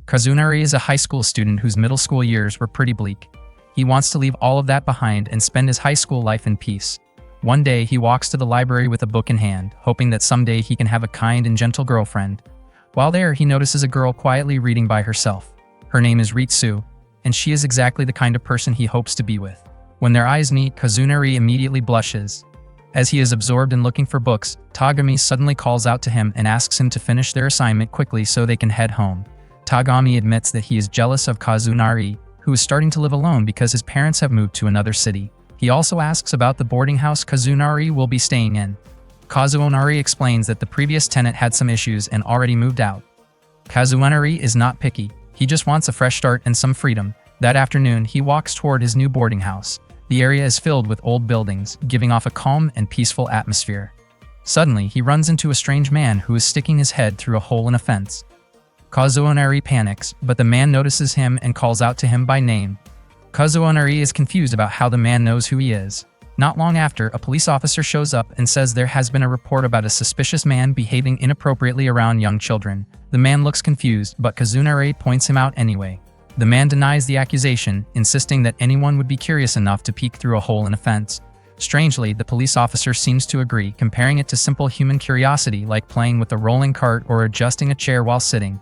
Kazunari is a high school student whose middle school years were pretty bleak. He wants to leave all of that behind and spend his high school life in peace. One day, he walks to the library with a book in hand, hoping that someday he can have a kind and gentle girlfriend. While there, he notices a girl quietly reading by herself. Her name is Ritsu, and she is exactly the kind of person he hopes to be with. When their eyes meet, Kazunari immediately blushes. As he is absorbed in looking for books, Tagami suddenly calls out to him and asks him to finish their assignment quickly so they can head home. Tagami admits that he is jealous of Kazunari, who is starting to live alone because his parents have moved to another city. He also asks about the boarding house Kazunari will be staying in. Kazunari explains that the previous tenant had some issues and already moved out. Kazunari is not picky. He just wants a fresh start and some freedom. That afternoon, he walks toward his new boarding house. The area is filled with old buildings, giving off a calm and peaceful atmosphere. Suddenly, he runs into a strange man who is sticking his head through a hole in a fence. Kazunari panics, but the man notices him and calls out to him by name. Kazunari is confused about how the man knows who he is. Not long after, a police officer shows up and says there has been a report about a suspicious man behaving inappropriately around young children. The man looks confused, but Kazunari points him out anyway. The man denies the accusation, insisting that anyone would be curious enough to peek through a hole in a fence. Strangely, the police officer seems to agree, comparing it to simple human curiosity like playing with a rolling cart or adjusting a chair while sitting.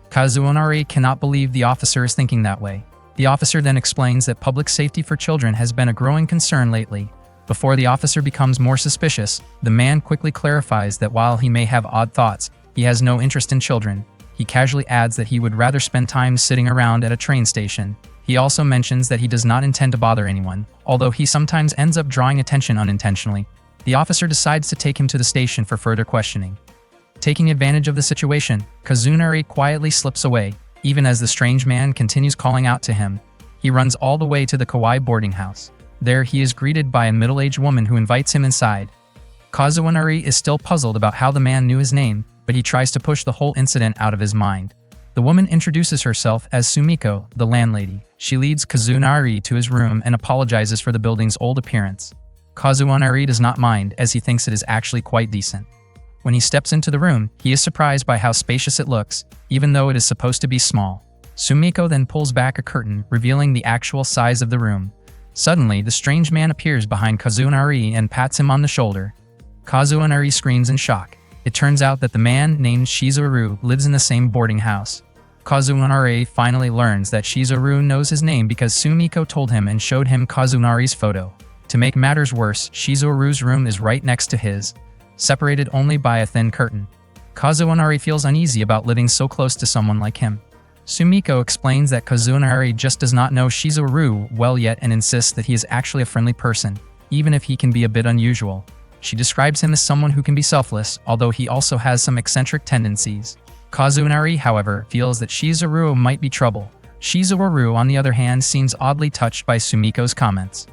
Kazunari cannot believe the officer is thinking that way. The officer then explains that public safety for children has been a growing concern lately. Before the officer becomes more suspicious, the man quickly clarifies that while he may have odd thoughts, he has no interest in children. He casually adds that he would rather spend time sitting around at a train station. He also mentions that he does not intend to bother anyone, although he sometimes ends up drawing attention unintentionally. The officer decides to take him to the station for further questioning. Taking advantage of the situation, Kazunari quietly slips away, even as the strange man continues calling out to him. He runs all the way to the Kawaii boarding house. There he is greeted by a middle-aged woman who invites him inside. Kazunari is still puzzled about how the man knew his name, but he tries to push the whole incident out of his mind. The woman introduces herself as Sumiko, the landlady. She leads Kazunari to his room and apologizes for the building's old appearance. Kazunari does not mind, as he thinks it is actually quite decent. When he steps into the room, he is surprised by how spacious it looks, even though it is supposed to be small. Sumiko then pulls back a curtain, revealing the actual size of the room. Suddenly, the strange man appears behind Kazunari and pats him on the shoulder. Kazunari screams in shock. It turns out that the man named Shizuru lives in the same boarding house. Kazunari finally learns that Shizuru knows his name because Sumiko told him and showed him Kazunari's photo. To make matters worse, Shizuru's room is right next to his, separated only by a thin curtain. Kazunari feels uneasy about living so close to someone like him. Sumiko explains that Kazunari just does not know Shizuru well yet and insists that he is actually a friendly person, even if he can be a bit unusual. She describes him as someone who can be selfless, although he also has some eccentric tendencies. Kazunari, however, feels that Shizuru might be trouble. Shizuru, on the other hand, seems oddly touched by Sumiko's comments.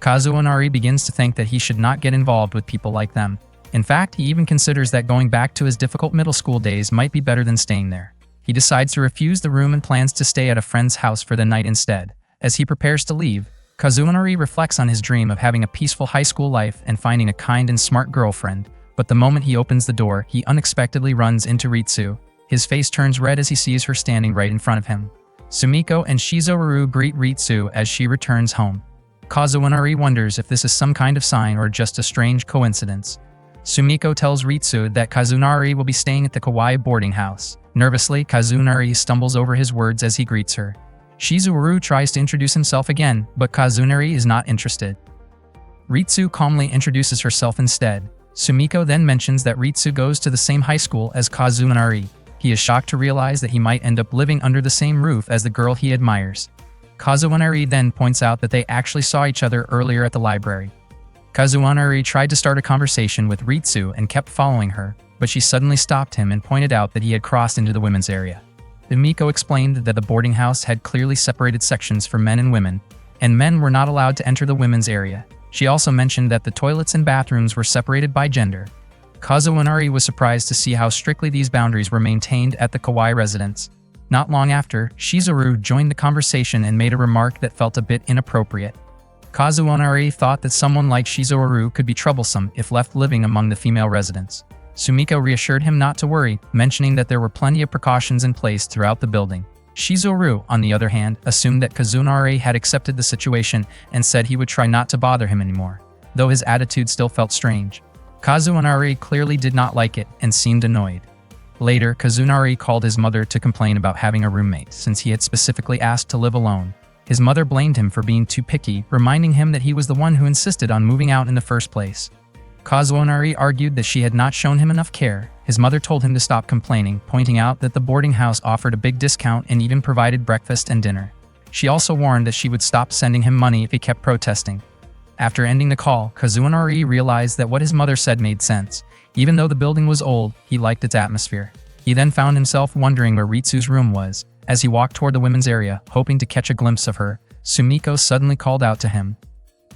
Kazunari begins to think that he should not get involved with people like them. In fact, he even considers that going back to his difficult middle school days might be better than staying there. He decides to refuse the room and plans to stay at a friend's house for the night instead. As he prepares to leave, Kazunari reflects on his dream of having a peaceful high school life and finding a kind and smart girlfriend, but the moment he opens the door, he unexpectedly runs into Ritsu. His face turns red as he sees her standing right in front of him. Sumiko and Shizuru greet Ritsu as she returns home. Kazunari wonders if this is some kind of sign or just a strange coincidence. Sumiko tells Ritsu that Kazunari will be staying at the Kawaii boarding house. Nervously, Kazunari stumbles over his words as he greets her. Shizuru tries to introduce himself again, but Kazunari is not interested. Ritsu calmly introduces herself instead. Sumiko then mentions that Ritsu goes to the same high school as Kazunari. He is shocked to realize that he might end up living under the same roof as the girl he admires. Kazunari then points out that they actually saw each other earlier at the library. Kazunari tried to start a conversation with Ritsu and kept following her, but she suddenly stopped him and pointed out that he had crossed into the women's area. Sumiko explained that the boarding house had clearly separated sections for men and women, and men were not allowed to enter the women's area. She also mentioned that the toilets and bathrooms were separated by gender. Kazunari was surprised to see how strictly these boundaries were maintained at the Kawaii residence. Not long after, Shizuru joined the conversation and made a remark that felt a bit inappropriate. Kazunari thought that someone like Shizuru could be troublesome if left living among the female residents. Sumiko reassured him not to worry, mentioning that there were plenty of precautions in place throughout the building. Shizuru, on the other hand, assumed that Kazunari had accepted the situation and said he would try not to bother him anymore, though his attitude still felt strange. Kazunari clearly did not like it and seemed annoyed. Later, Kazunari called his mother to complain about having a roommate since he had specifically asked to live alone. His mother blamed him for being too picky, reminding him that he was the one who insisted on moving out in the first place. Kazunari argued that she had not shown him enough care. His mother told him to stop complaining, pointing out that the boarding house offered a big discount and even provided breakfast and dinner. She also warned that she would stop sending him money if he kept protesting. After ending the call, Kazunari realized that what his mother said made sense. Even though the building was old, he liked its atmosphere. He then found himself wondering where Ritsu's room was. As he walked toward the women's area, hoping to catch a glimpse of her, Sumiko suddenly called out to him.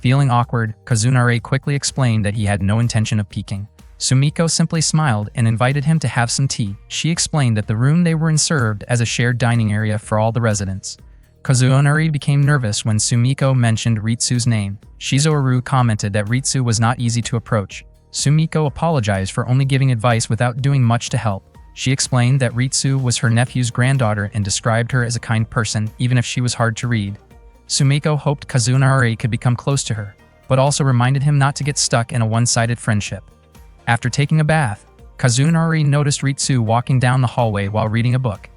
Feeling awkward, Kazunari quickly explained that he had no intention of peeking. Sumiko simply smiled and invited him to have some tea. She explained that the room they were in served as a shared dining area for all the residents. Kazunari became nervous when Sumiko mentioned Ritsu's name. Shizuru commented that Ritsu was not easy to approach. Sumiko apologized for only giving advice without doing much to help. She explained that Ritsu was her nephew's granddaughter and described her as a kind person, even if she was hard to read. Sumiko hoped Kazunari could become close to her, but also reminded him not to get stuck in a one-sided friendship. After taking a bath, Kazunari noticed Ritsu walking down the hallway while reading a book.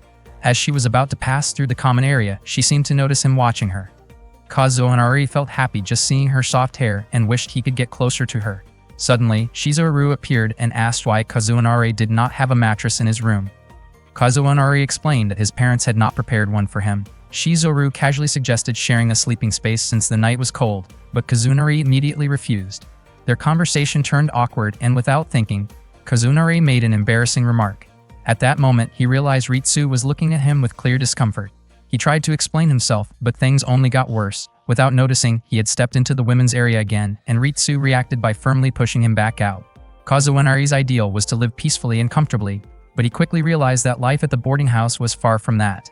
As she was about to pass through the common area, she seemed to notice him watching her. Kazunari felt happy just seeing her soft hair and wished he could get closer to her. Suddenly, Shizuru appeared and asked why Kazunari did not have a mattress in his room. Kazunari explained that his parents had not prepared one for him. Shizuru casually suggested sharing a sleeping space since the night was cold, but Kazunari immediately refused. Their conversation turned awkward, and without thinking, Kazunari made an embarrassing remark. At that moment, he realized Ritsu was looking at him with clear discomfort. He tried to explain himself, but things only got worse. Without noticing, he had stepped into the women's area again, and Ritsu reacted by firmly pushing him back out. Kazunari's ideal was to live peacefully and comfortably, but he quickly realized that life at the boarding house was far from that.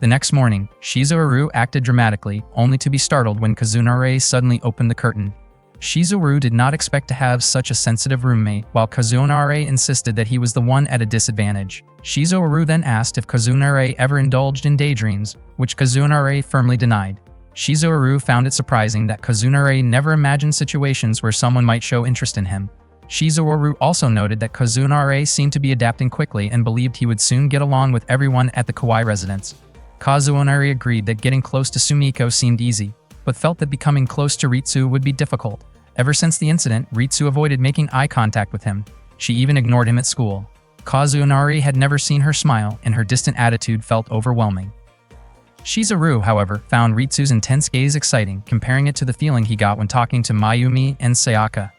The next morning, Shizuru acted dramatically, only to be startled when Kazunari suddenly opened the curtain. Shizuru did not expect to have such a sensitive roommate, while Kazunari insisted that he was the one at a disadvantage. Shizuru then asked if Kazunari ever indulged in daydreams, which Kazunari firmly denied. Shizuru found it surprising that Kazunari never imagined situations where someone might show interest in him. Shizuru also noted that Kazunari seemed to be adapting quickly and believed he would soon get along with everyone at the Kawaii residence. Kazunari agreed that getting close to Sumiko seemed easy, but felt that becoming close to Ritsu would be difficult. Ever since the incident, Ritsu avoided making eye contact with him. She even ignored him at school. Kazunari had never seen her smile, and her distant attitude felt overwhelming. Shizuru, however, found Ritsu's intense gaze exciting, comparing it to the feeling he got when talking to Mayumi and Sayaka.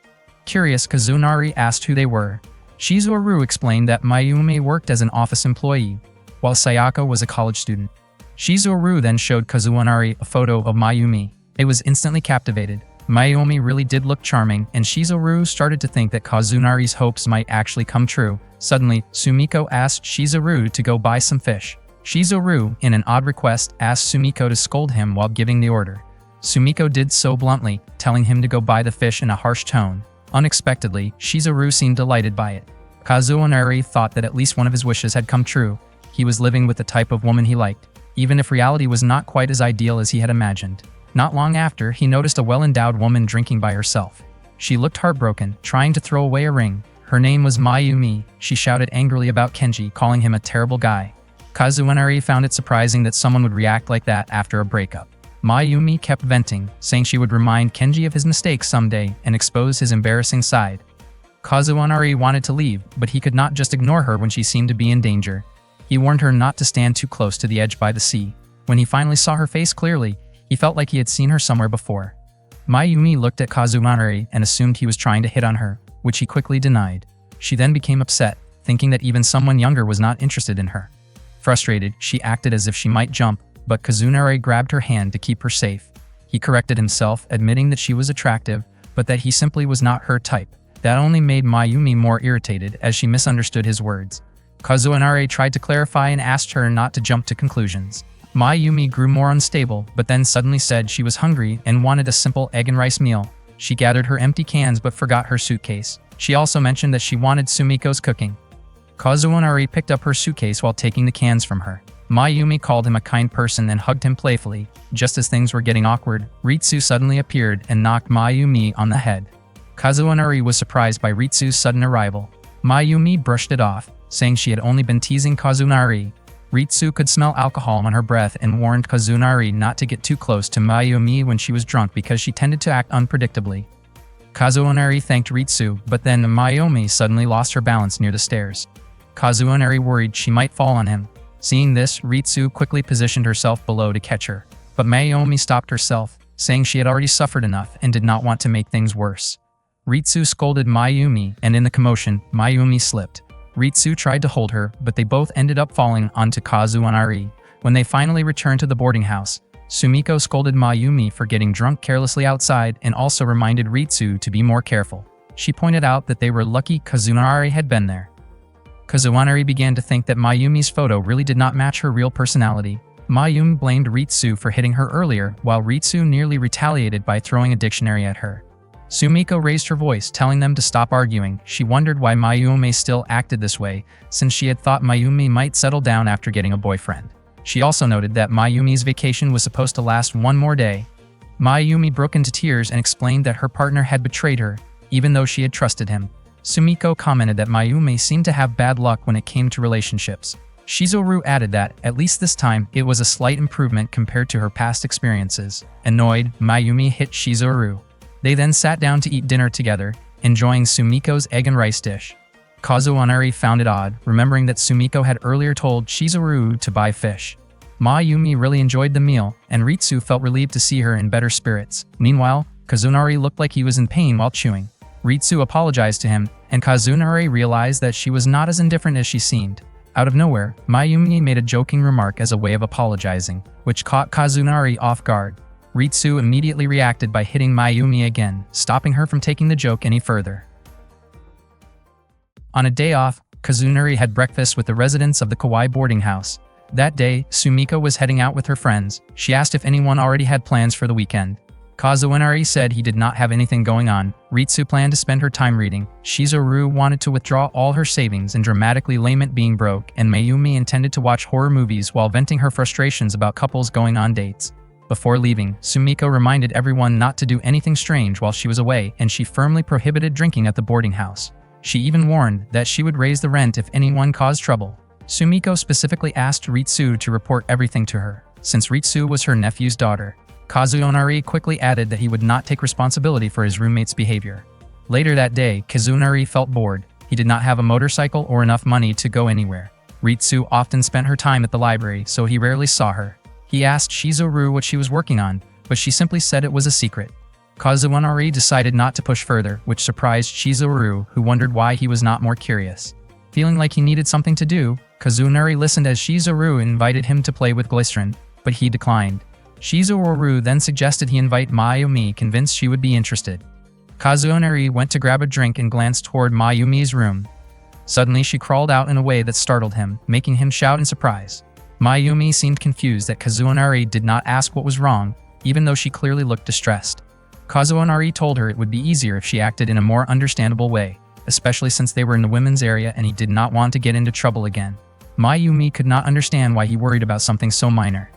Curious, Kazunari asked who they were. Shizuru explained that Mayumi worked as an office employee, while Sayaka was a college student. Shizuru then showed Kazunari a photo of Mayumi. It was instantly captivated. Mayumi really did look charming, and Shizuru started to think that Kazunari's hopes might actually come true. Suddenly, Sumiko asked Shizuru to go buy some fish. Shizuru, in an odd request, asked Sumiko to scold him while giving the order. Sumiko did so bluntly, telling him to go buy the fish in a harsh tone. Unexpectedly, Shizuru seemed delighted by it. Kazunari thought that at least one of his wishes had come true. He was living with the type of woman he liked, even if reality was not quite as ideal as he had imagined. Not long after, he noticed a well-endowed woman drinking by herself. She looked heartbroken, trying to throw away a ring. Her name was Mayumi. She shouted angrily about Kenji, calling him a terrible guy. Kazunari found it surprising that someone would react like that after a breakup. Mayumi kept venting, saying she would remind Kenji of his mistakes someday and expose his embarrassing side. Kazunari wanted to leave, but he could not just ignore her when she seemed to be in danger. He warned her not to stand too close to the edge by the sea. When he finally saw her face clearly, he felt like he had seen her somewhere before. Mayumi looked at Kazunari and assumed he was trying to hit on her, which he quickly denied. She then became upset, thinking that even someone younger was not interested in her. Frustrated, she acted as if she might jump, but Kazunari grabbed her hand to keep her safe. He corrected himself, admitting that she was attractive, but that he simply was not her type. That only made Mayumi more irritated as she misunderstood his words. Kazunari tried to clarify and asked her not to jump to conclusions. Mayumi grew more unstable, but then suddenly said she was hungry and wanted a simple egg and rice meal. She gathered her empty cans but forgot her suitcase. She also mentioned that she wanted Sumiko's cooking. Kazunari picked up her suitcase while taking the cans from her. Mayumi called him a kind person and hugged him playfully. Just as things were getting awkward, Ritsu suddenly appeared and knocked Mayumi on the head. Kazunari was surprised by Ritsu's sudden arrival. Mayumi brushed it off, saying she had only been teasing Kazunari. Ritsu could smell alcohol on her breath and warned Kazunari not to get too close to Mayumi when she was drunk because she tended to act unpredictably. Kazunari thanked Ritsu, but then Mayumi suddenly lost her balance near the stairs. Kazunari worried she might fall on him. Seeing this, Ritsu quickly positioned herself below to catch her, but Mayumi stopped herself, saying she had already suffered enough and did not want to make things worse. Ritsu scolded Mayumi, and in the commotion, Mayumi slipped. Ritsu tried to hold her, but they both ended up falling onto Kazunari. When they finally returned to the boarding house, Sumiko scolded Mayumi for getting drunk carelessly outside and also reminded Ritsu to be more careful. She pointed out that they were lucky Kazunari had been there. Kazunari began to think that Mayumi's photo really did not match her real personality. Mayumi blamed Ritsu for hitting her earlier, while Ritsu nearly retaliated by throwing a dictionary at her. Sumiko raised her voice, telling them to stop arguing. She wondered why Mayumi still acted this way, since she had thought Mayumi might settle down after getting a boyfriend. She also noted that Mayumi's vacation was supposed to last one more day. Mayumi broke into tears and explained that her partner had betrayed her, even though she had trusted him. Sumiko commented that Mayumi seemed to have bad luck when it came to relationships. Shizuru added that, at least this time, it was a slight improvement compared to her past experiences. Annoyed, Mayumi hit Shizuru. They then sat down to eat dinner together, enjoying Sumiko's egg and rice dish. Kazunari found it odd, remembering that Sumiko had earlier told Shizuru to buy fish. Mayumi really enjoyed the meal, and Ritsu felt relieved to see her in better spirits. Meanwhile, Kazunari looked like he was in pain while chewing. Ritsu apologized to him, and Kazunari realized that she was not as indifferent as she seemed. Out of nowhere, Mayumi made a joking remark as a way of apologizing, which caught Kazunari off guard. Ritsu immediately reacted by hitting Mayumi again, stopping her from taking the joke any further. On a day off, Kazunari had breakfast with the residents of the Kawaii boarding house. That day, Sumiko was heading out with her friends. She asked if anyone already had plans for the weekend. Kazunari said he did not have anything going on. Ritsu planned to spend her time reading. Shizuru wanted to withdraw all her savings and dramatically lament being broke, and Mayumi intended to watch horror movies while venting her frustrations about couples going on dates. Before leaving, Sumiko reminded everyone not to do anything strange while she was away, and she firmly prohibited drinking at the boarding house. She even warned that she would raise the rent if anyone caused trouble. Sumiko specifically asked Ritsu to report everything to her, since Ritsu was her nephew's daughter. Kazunari quickly added that he would not take responsibility for his roommate's behavior. Later that day, Kazunari felt bored. He did not have a motorcycle or enough money to go anywhere. Ritsu often spent her time at the library, so he rarely saw her. He asked Shizuru what she was working on, but she simply said it was a secret. Kazunari decided not to push further, which surprised Shizuru, who wondered why he was not more curious. Feeling like he needed something to do, Kazunari listened as Shizuru invited him to play with glycerin, but he declined. Shizuru then suggested he invite Mayumi, convinced she would be interested. Kazunari went to grab a drink and glanced toward Mayumi's room. Suddenly she crawled out in a way that startled him, making him shout in surprise. Mayumi seemed confused that Kazunari did not ask what was wrong, even though she clearly looked distressed. Kazunari told her it would be easier if she acted in a more understandable way, especially since they were in the women's area and he did not want to get into trouble again. Mayumi could not understand why he worried about something so minor.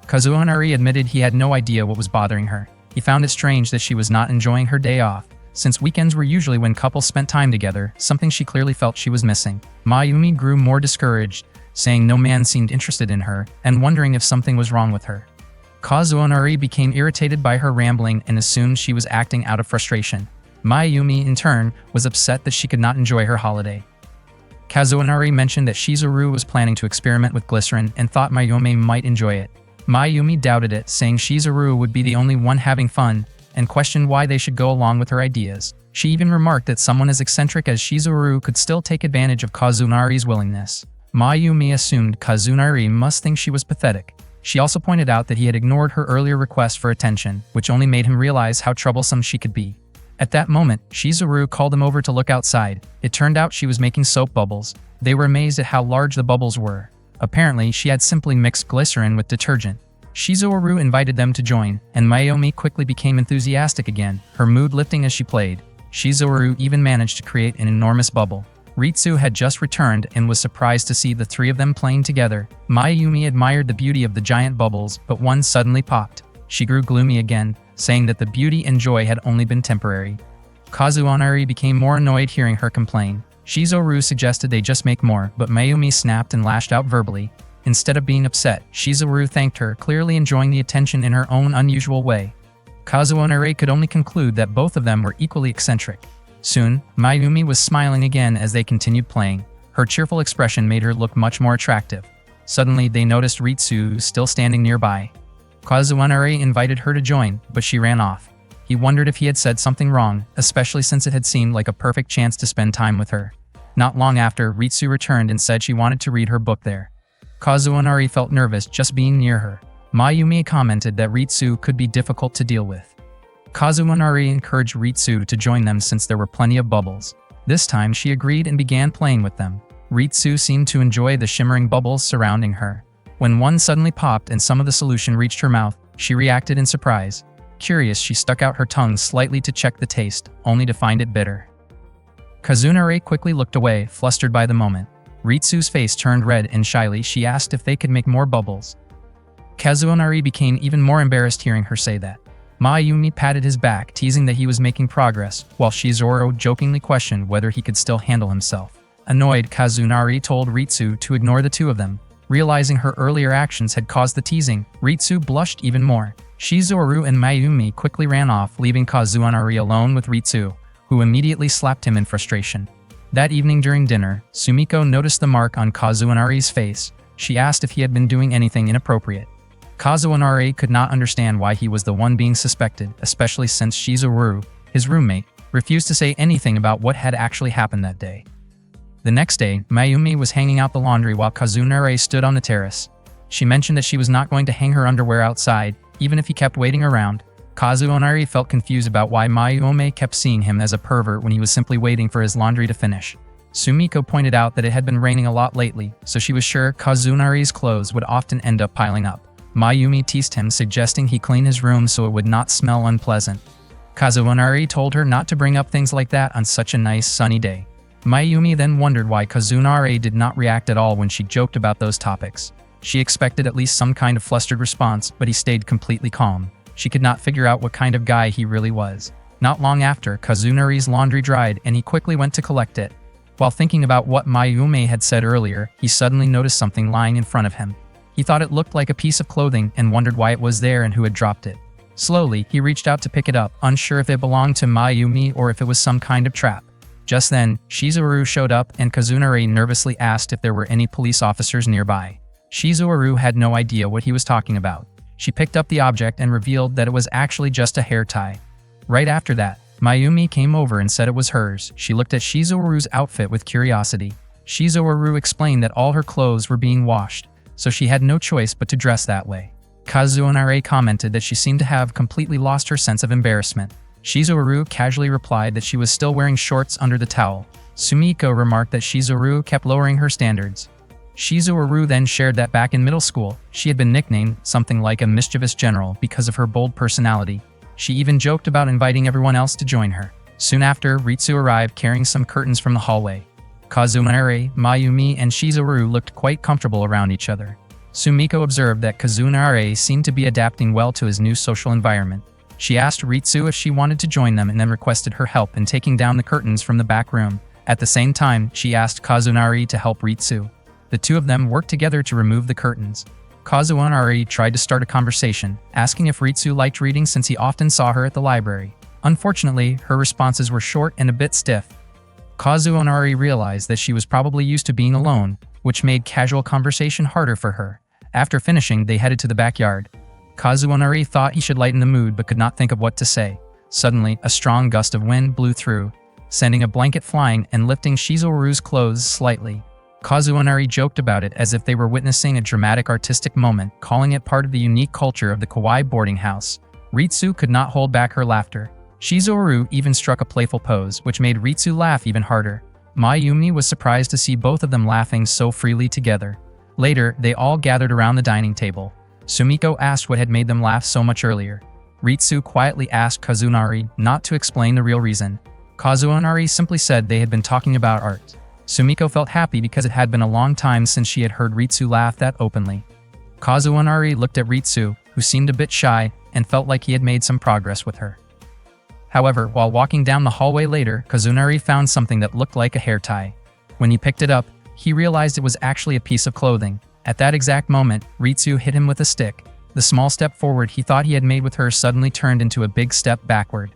Kazunari admitted he had no idea what was bothering her. He found it strange that she was not enjoying her day off, since weekends were usually when couples spent time together, something she clearly felt she was missing. Mayumi grew more discouraged, saying no man seemed interested in her, and wondering if something was wrong with her. Kazunari became irritated by her rambling and assumed she was acting out of frustration. Mayumi, in turn, was upset that she could not enjoy her holiday. Kazunari mentioned that Shizuru was planning to experiment with glycerin and thought Mayumi might enjoy it. Mayumi doubted it, saying Shizuru would be the only one having fun, and questioned why they should go along with her ideas. She even remarked that someone as eccentric as Shizuru could still take advantage of Kazunari's willingness. Mayumi assumed Kazunari must think she was pathetic. She also pointed out that he had ignored her earlier request for attention, which only made him realize how troublesome she could be. At that moment, Shizuru called him over to look outside. It turned out she was making soap bubbles. They were amazed at how large the bubbles were. Apparently, she had simply mixed glycerin with detergent. Shizuru invited them to join, and Mayumi quickly became enthusiastic again, her mood lifting as she played. Shizuru even managed to create an enormous bubble. Ritsu had just returned and was surprised to see the three of them playing together. Mayumi admired the beauty of the giant bubbles, but one suddenly popped. She grew gloomy again, saying that the beauty and joy had only been temporary. Kazunari became more annoyed hearing her complain. Shizoru suggested they just make more, but Mayumi snapped and lashed out verbally. Instead of being upset, Shizoru thanked her, clearly enjoying the attention in her own unusual way. Kazunari could only conclude that both of them were equally eccentric. Soon, Mayumi was smiling again as they continued playing. Her cheerful expression made her look much more attractive. Suddenly, they noticed Ritsu still standing nearby. Kazunari invited her to join, but she ran off. He wondered if he had said something wrong, especially since it had seemed like a perfect chance to spend time with her. Not long after, Ritsu returned and said she wanted to read her book there. Kazunari felt nervous just being near her. Mayumi commented that Ritsu could be difficult to deal with. Kazunari encouraged Ritsu to join them since there were plenty of bubbles. This time she agreed and began playing with them. Ritsu seemed to enjoy the shimmering bubbles surrounding her. When one suddenly popped and some of the solution reached her mouth, she reacted in surprise. Curious, she stuck out her tongue slightly to check the taste, only to find it bitter. Kazunari quickly looked away, flustered by the moment. Ritsu's face turned red and shyly she asked if they could make more bubbles. Kazunari became even more embarrassed hearing her say that. Mayumi patted his back, teasing that he was making progress, while Shizoru jokingly questioned whether he could still handle himself. Annoyed, Kazunari told Ritsu to ignore the two of them. Realizing her earlier actions had caused the teasing, Ritsu blushed even more. Shizoru and Mayumi quickly ran off, leaving Kazunari alone with Ritsu, who immediately slapped him in frustration. That evening during dinner, Sumiko noticed the mark on Kazunari's face. She asked if he had been doing anything inappropriate. Kazunari could not understand why he was the one being suspected, especially since Shizoru, his roommate, refused to say anything about what had actually happened that day. The next day, Mayumi was hanging out the laundry while Kazunari stood on the terrace. She mentioned that she was not going to hang her underwear outside, even if he kept waiting around. Kazunari felt confused about why Mayumi kept seeing him as a pervert when he was simply waiting for his laundry to finish. Sumiko pointed out that it had been raining a lot lately, so she was sure Kazunari's clothes would often end up piling up. Mayumi teased him, suggesting he clean his room so it would not smell unpleasant. Kazunari told her not to bring up things like that on such a nice sunny day. Mayumi then wondered why Kazunari did not react at all when she joked about those topics. She expected at least some kind of flustered response, but he stayed completely calm. She could not figure out what kind of guy he really was. Not long after, Kazunari's laundry dried and he quickly went to collect it. While thinking about what Mayumi had said earlier, he suddenly noticed something lying in front of him. He thought it looked like a piece of clothing and wondered why it was there and who had dropped it. Slowly, he reached out to pick it up, unsure if it belonged to Mayumi or if it was some kind of trap. Just then, Shizoru showed up and Kazunari nervously asked if there were any police officers nearby. Shizoru had no idea what he was talking about. She picked up the object and revealed that it was actually just a hair tie. Right after that, Mayumi came over and said it was hers. She looked at Shizoru's outfit with curiosity. Shizoru explained that all her clothes were being washed, so she had no choice but to dress that way. Kazunari commented that she seemed to have completely lost her sense of embarrassment. Shizoru casually replied that she was still wearing shorts under the towel. Sumiko remarked that Shizoru kept lowering her standards. Shizoru then shared that back in middle school, she had been nicknamed something like a mischievous general because of her bold personality. She even joked about inviting everyone else to join her. Soon after, Ritsu arrived carrying some curtains from the hallway. Kazunari, Mayumi, and Shizoru looked quite comfortable around each other. Sumiko observed that Kazunari seemed to be adapting well to his new social environment. She asked Ritsu if she wanted to join them and then requested her help in taking down the curtains from the back room. At the same time, she asked Kazunari to help Ritsu. The two of them worked together to remove the curtains. Kazunari tried to start a conversation, asking if Ritsu liked reading since he often saw her at the library. Unfortunately, her responses were short and a bit stiff. Kazunari realized that she was probably used to being alone, which made casual conversation harder for her. After finishing, they headed to the backyard. Kazunari thought he should lighten the mood but could not think of what to say. Suddenly, a strong gust of wind blew through, sending a blanket flying and lifting Shizoru's clothes slightly. Kazunari joked about it as if they were witnessing a dramatic artistic moment, calling it part of the unique culture of the kawaii boarding house. Ritsu could not hold back her laughter. Shizoru even struck a playful pose, which made Ritsu laugh even harder. Mayumi was surprised to see both of them laughing so freely together. Later, they all gathered around the dining table. Sumiko asked what had made them laugh so much earlier. Ritsu quietly asked Kazunari not to explain the real reason. Kazunari simply said they had been talking about art. Sumiko felt happy because it had been a long time since she had heard Ritsu laugh that openly. Kazunari looked at Ritsu, who seemed a bit shy, and felt like he had made some progress with her. However, while walking down the hallway later, Kazunari found something that looked like a hair tie. When he picked it up, he realized it was actually a piece of clothing. At that exact moment, Ritsu hit him with a stick. The small step forward he thought he had made with her suddenly turned into a big step backward.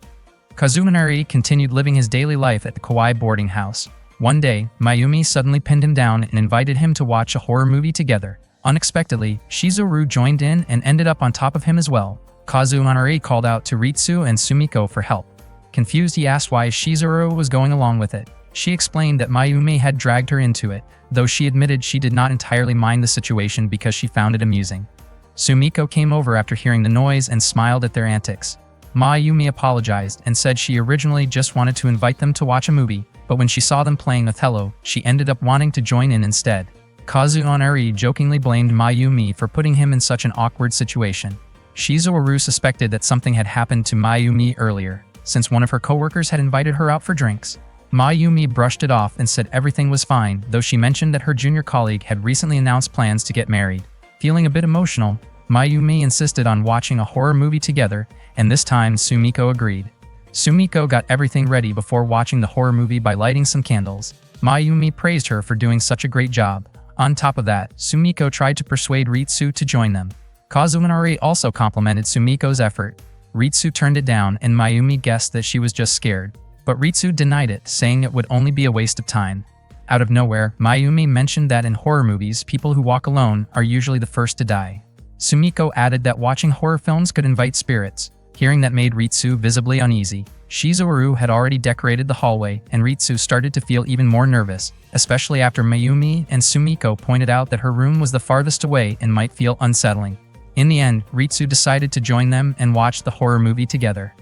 Kazunari continued living his daily life at the Kawaii boarding house. One day, Mayumi suddenly pinned him down and invited him to watch a horror movie together. Unexpectedly, Shizuru joined in and ended up on top of him as well. Kazunari called out to Ritsu and Sumiko for help. Confused, he asked why Shizuru was going along with it. She explained that Mayumi had dragged her into it, though she admitted she did not entirely mind the situation because she found it amusing. Sumiko came over after hearing the noise and smiled at their antics. Mayumi apologized and said she originally just wanted to invite them to watch a movie, but when she saw them playing Othello, she ended up wanting to join in instead. Kazunari jokingly blamed Mayumi for putting him in such an awkward situation. Shizuru suspected that something had happened to Mayumi earlier, since one of her coworkers had invited her out for drinks. Mayumi brushed it off and said everything was fine, though she mentioned that her junior colleague had recently announced plans to get married. Feeling a bit emotional, Mayumi insisted on watching a horror movie together, and this time Sumiko agreed. Sumiko got everything ready before watching the horror movie by lighting some candles. Mayumi praised her for doing such a great job. On top of that, Sumiko tried to persuade Ritsu to join them. Kazunari also complimented Sumiko's effort. Ritsu turned it down and Mayumi guessed that she was just scared. But Ritsu denied it, saying it would only be a waste of time. Out of nowhere, Mayumi mentioned that in horror movies, people who walk alone are usually the first to die. Sumiko added that watching horror films could invite spirits. Hearing that made Ritsu visibly uneasy. Shizuru had already decorated the hallway, and Ritsu started to feel even more nervous, especially after Mayumi and Sumiko pointed out that her room was the farthest away and might feel unsettling. In the end, Ritsu decided to join them and watch the horror movie together.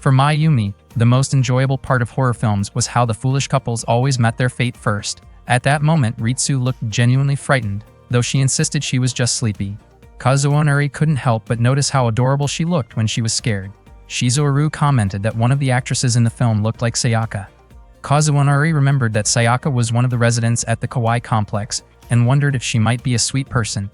For Mayumi, the most enjoyable part of horror films was how the foolish couples always met their fate first. At that moment, Ritsu looked genuinely frightened, though she insisted she was just sleepy. Kazunari couldn't help but notice how adorable she looked when she was scared. Shizuru commented that one of the actresses in the film looked like Sayaka. Kazunari remembered that Sayaka was one of the residents at the Kawaii complex and wondered if she might be a sweet person.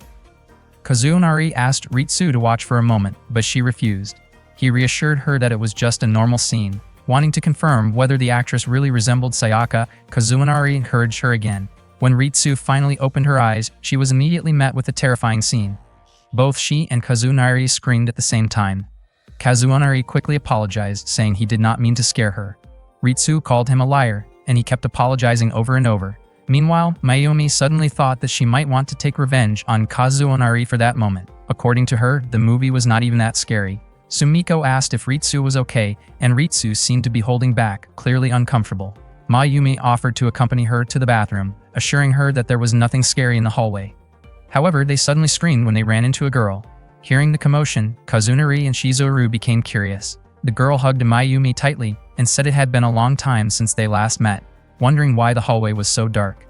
Kazunari asked Ritsu to watch for a moment, but she refused. He reassured her that it was just a normal scene. Wanting to confirm whether the actress really resembled Sayaka, Kazunari encouraged her again. When Ritsu finally opened her eyes, she was immediately met with a terrifying scene. Both she and Kazunari screamed at the same time. Kazunari quickly apologized, saying he did not mean to scare her. Ritsu called him a liar, and he kept apologizing over and over. Meanwhile, Mayumi suddenly thought that she might want to take revenge on Kazunari for that moment. According to her, the movie was not even that scary. Sumiko asked if Ritsu was okay, and Ritsu seemed to be holding back, clearly uncomfortable. Mayumi offered to accompany her to the bathroom, assuring her that there was nothing scary in the hallway. However, they suddenly screamed when they ran into a girl. Hearing the commotion, Kazunari and Shizuru became curious. The girl hugged Mayumi tightly and said it had been a long time since they last met, wondering why the hallway was so dark.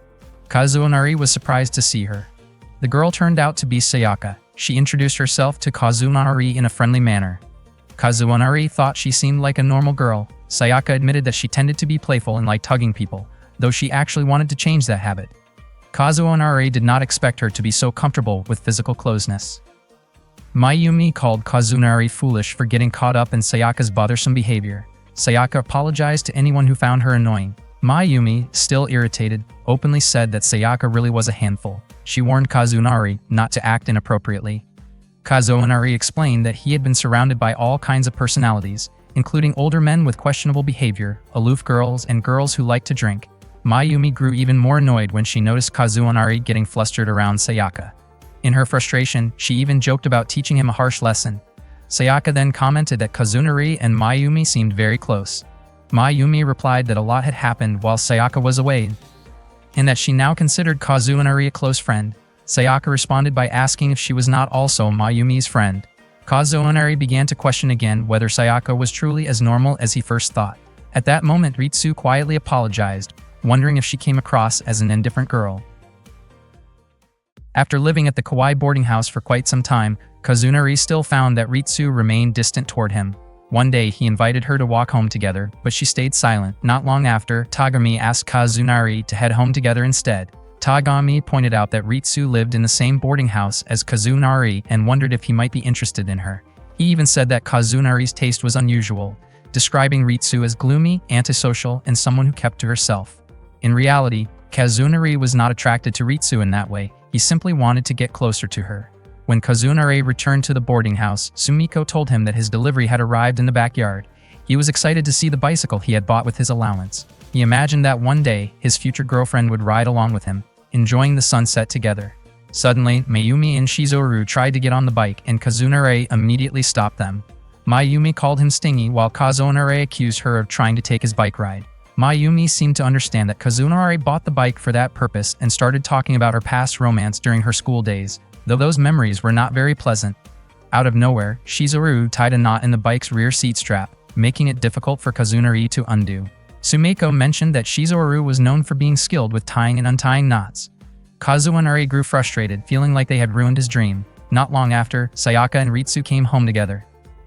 Kazunari was surprised to see her. The girl turned out to be Sayaka. She introduced herself to Kazunari in a friendly manner. Kazunari thought she seemed like a normal girl. Sayaka admitted that she tended to be playful and liked hugging people, though she actually wanted to change that habit. Kazunari did not expect her to be so comfortable with physical closeness. Mayumi called Kazunari foolish for getting caught up in Sayaka's bothersome behavior. Sayaka apologized to anyone who found her annoying. Mayumi, still irritated, openly said that Sayaka really was a handful. She warned Kazunari not to act inappropriately. Kazunari explained that he had been surrounded by all kinds of personalities, including older men with questionable behavior, aloof girls, and girls who liked to drink. Mayumi grew even more annoyed when she noticed Kazunari getting flustered around Sayaka. In her frustration, she even joked about teaching him a harsh lesson. Sayaka then commented that Kazunari and Mayumi seemed very close. Mayumi replied that a lot had happened while Sayaka was away, and that she now considered Kazunari a close friend. Sayaka responded by asking if she was not also Mayumi's friend. Kazunari began to question again whether Sayaka was truly as normal as he first thought. At that moment, Ritsu quietly apologized, wondering if she came across as an indifferent girl. After living at the Kawaii boarding house for quite some time, Kazunari still found that Ritsu remained distant toward him. One day he invited her to walk home together, but she stayed silent. Not long after, Tagami asked Kazunari to head home together instead. Tagami pointed out that Ritsu lived in the same boarding house as Kazunari and wondered if he might be interested in her. He even said that Kazunari's taste was unusual, describing Ritsu as gloomy, antisocial, and someone who kept to herself. In reality, Kazunari was not attracted to Ritsu in that way. He simply wanted to get closer to her. When Kazunari returned to the boarding house, Sumiko told him that his delivery had arrived in the backyard. He was excited to see the bicycle he had bought with his allowance. He imagined that one day, his future girlfriend would ride along with him, enjoying the sunset together. Suddenly, Mayumi and Shizuru tried to get on the bike, and Kazunari immediately stopped them. Mayumi called him stingy, while Kazunari accused her of trying to take his bike ride. Mayumi seemed to understand that Kazunari bought the bike for that purpose and started talking about her past romance during her school days, though those memories were not very pleasant. Out of nowhere, Shizuru tied a knot in the bike's rear seat strap, making it difficult for Kazunari to undo. Sumiko mentioned that Shizuru was known for being skilled with tying and untying knots. Kazunari grew frustrated, feeling like they had ruined his dream. Not long after, Sayaka and Ritsu came home together.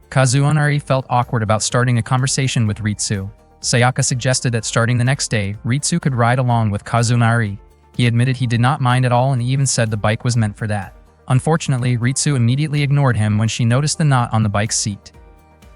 Kazunari felt awkward about starting a conversation with Ritsu. Sayaka suggested that starting the next day, Ritsu could ride along with Kazunari. He admitted he did not mind at all and even said the bike was meant for that. Unfortunately, Ritsu immediately ignored him when she noticed the knot on the bike's seat.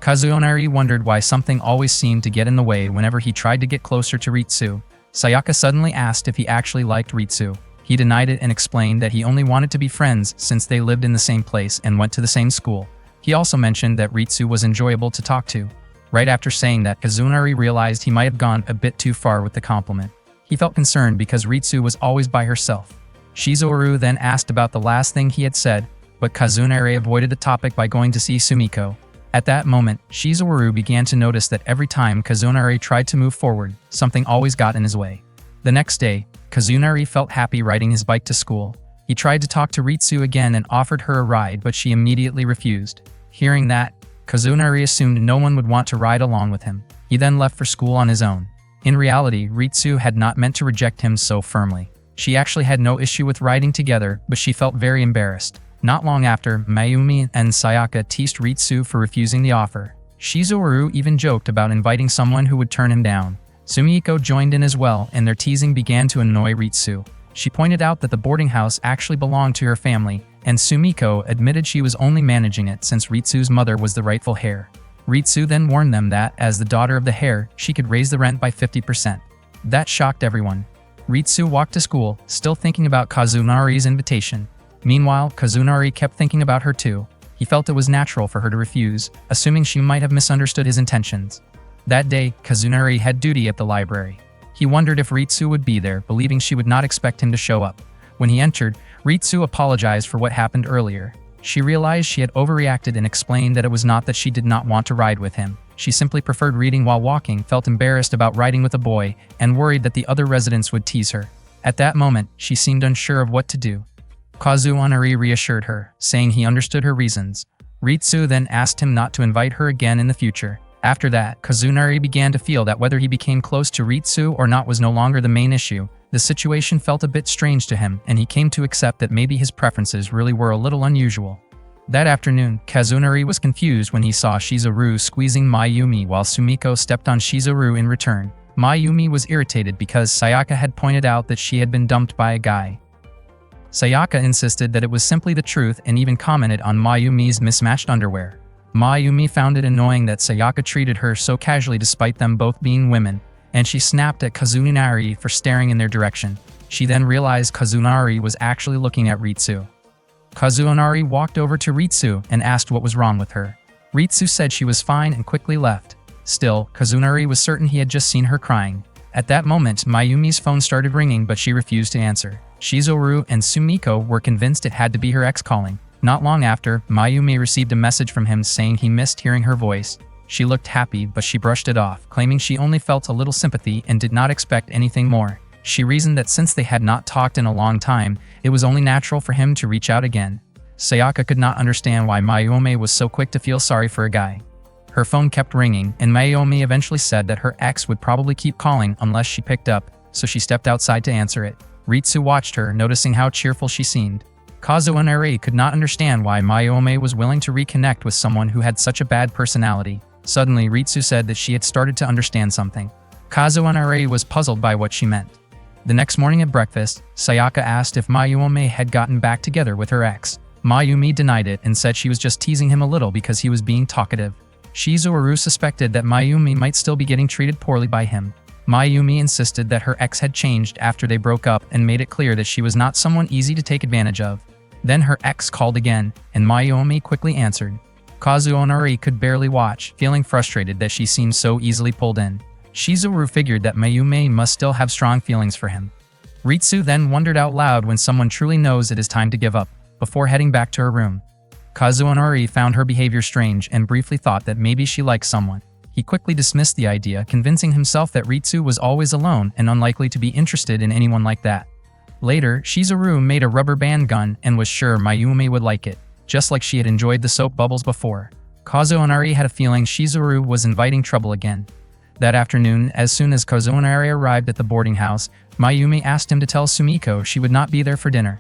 Kazunari wondered why something always seemed to get in the way whenever he tried to get closer to Ritsu. Sayaka suddenly asked if he actually liked Ritsu. He denied it and explained that he only wanted to be friends since they lived in the same place and went to the same school. He also mentioned that Ritsu was enjoyable to talk to. Right after saying that, Kazunari realized he might have gone a bit too far with the compliment. He felt concerned because Ritsu was always by herself. Shizuru then asked about the last thing he had said, but Kazunari avoided the topic by going to see Sumiko. At that moment, Shizuru began to notice that every time Kazunari tried to move forward, something always got in his way. The next day, Kazunari felt happy riding his bike to school. He tried to talk to Ritsu again and offered her a ride, but she immediately refused. Hearing that, Kazunari assumed no one would want to ride along with him. He then left for school on his own. In reality, Ritsu had not meant to reject him so firmly. She actually had no issue with riding together, but she felt very embarrassed. Not long after, Mayumi and Sayaka teased Ritsu for refusing the offer. Shizuru even joked about inviting someone who would turn him down. Sumiko joined in as well, and their teasing began to annoy Ritsu. She pointed out that the boarding house actually belonged to her family, and Sumiko admitted she was only managing it since Ritsu's mother was the rightful heir. Ritsu then warned them that, as the daughter of the heir, she could raise the rent by 50%. That shocked everyone. Ritsu walked to school, still thinking about Kazunari's invitation. Meanwhile, Kazunari kept thinking about her too. He felt it was natural for her to refuse, assuming she might have misunderstood his intentions. That day, Kazunari had duty at the library. He wondered if Ritsu would be there, believing she would not expect him to show up. When he entered, Ritsu apologized for what happened earlier. She realized she had overreacted and explained that it was not that she did not want to ride with him. She simply preferred reading while walking, felt embarrassed about riding with a boy, and worried that the other residents would tease her. At that moment, she seemed unsure of what to do. Kazunari reassured her, saying he understood her reasons. Ritsu then asked him not to invite her again in the future. After that, Kazunari began to feel that whether he became close to Ritsu or not was no longer the main issue. The situation felt a bit strange to him, and he came to accept that maybe his preferences really were a little unusual. That afternoon, Kazunari was confused when he saw Shizuru squeezing Mayumi while Sumiko stepped on Shizuru in return. Mayumi was irritated because Sayaka had pointed out that she had been dumped by a guy. Sayaka insisted that it was simply the truth and even commented on Mayumi's mismatched underwear. Mayumi found it annoying that Sayaka treated her so casually despite them both being women, and she snapped at Kazunari for staring in their direction. She then realized Kazunari was actually looking at Ritsu. Kazunari walked over to Ritsu and asked what was wrong with her. Ritsu said she was fine and quickly left. Still, Kazunari was certain he had just seen her crying. At that moment, Mayumi's phone started ringing, but she refused to answer. Shizuru and Sumiko were convinced it had to be her ex calling. Not long after, Mayumi received a message from him saying he missed hearing her voice. She looked happy, but she brushed it off, claiming she only felt a little sympathy and did not expect anything more. She reasoned that since they had not talked in a long time, it was only natural for him to reach out again. Sayaka could not understand why Mayumi was so quick to feel sorry for a guy. Her phone kept ringing, and Mayumi eventually said that her ex would probably keep calling unless she picked up, so she stepped outside to answer it. Ritsu watched her, noticing how cheerful she seemed. Kazunari could not understand why Mayumi was willing to reconnect with someone who had such a bad personality. Suddenly, Ritsu said that she had started to understand something. Kazunari was puzzled by what she meant. The next morning at breakfast, Sayaka asked if Mayumi had gotten back together with her ex. Mayumi denied it and said she was just teasing him a little because he was being talkative. Shizuru suspected that Mayumi might still be getting treated poorly by him. Mayumi insisted that her ex had changed after they broke up and made it clear that she was not someone easy to take advantage of. Then her ex called again, and Mayumi quickly answered. Kazunari could barely watch, feeling frustrated that she seemed so easily pulled in. Shizuru figured that Mayumi must still have strong feelings for him. Ritsu then wondered out loud when someone truly knows it is time to give up, before heading back to her room. Kazunari found her behavior strange and briefly thought that maybe she liked someone. He quickly dismissed the idea, convincing himself that Ritsu was always alone and unlikely to be interested in anyone like that. Later, Shizuru made a rubber band gun and was sure Mayumi would like it, just like she had enjoyed the soap bubbles before. Kazunari had a feeling Shizuru was inviting trouble again. That afternoon, as soon as Kazunari arrived at the boarding house, Mayumi asked him to tell Sumiko she would not be there for dinner.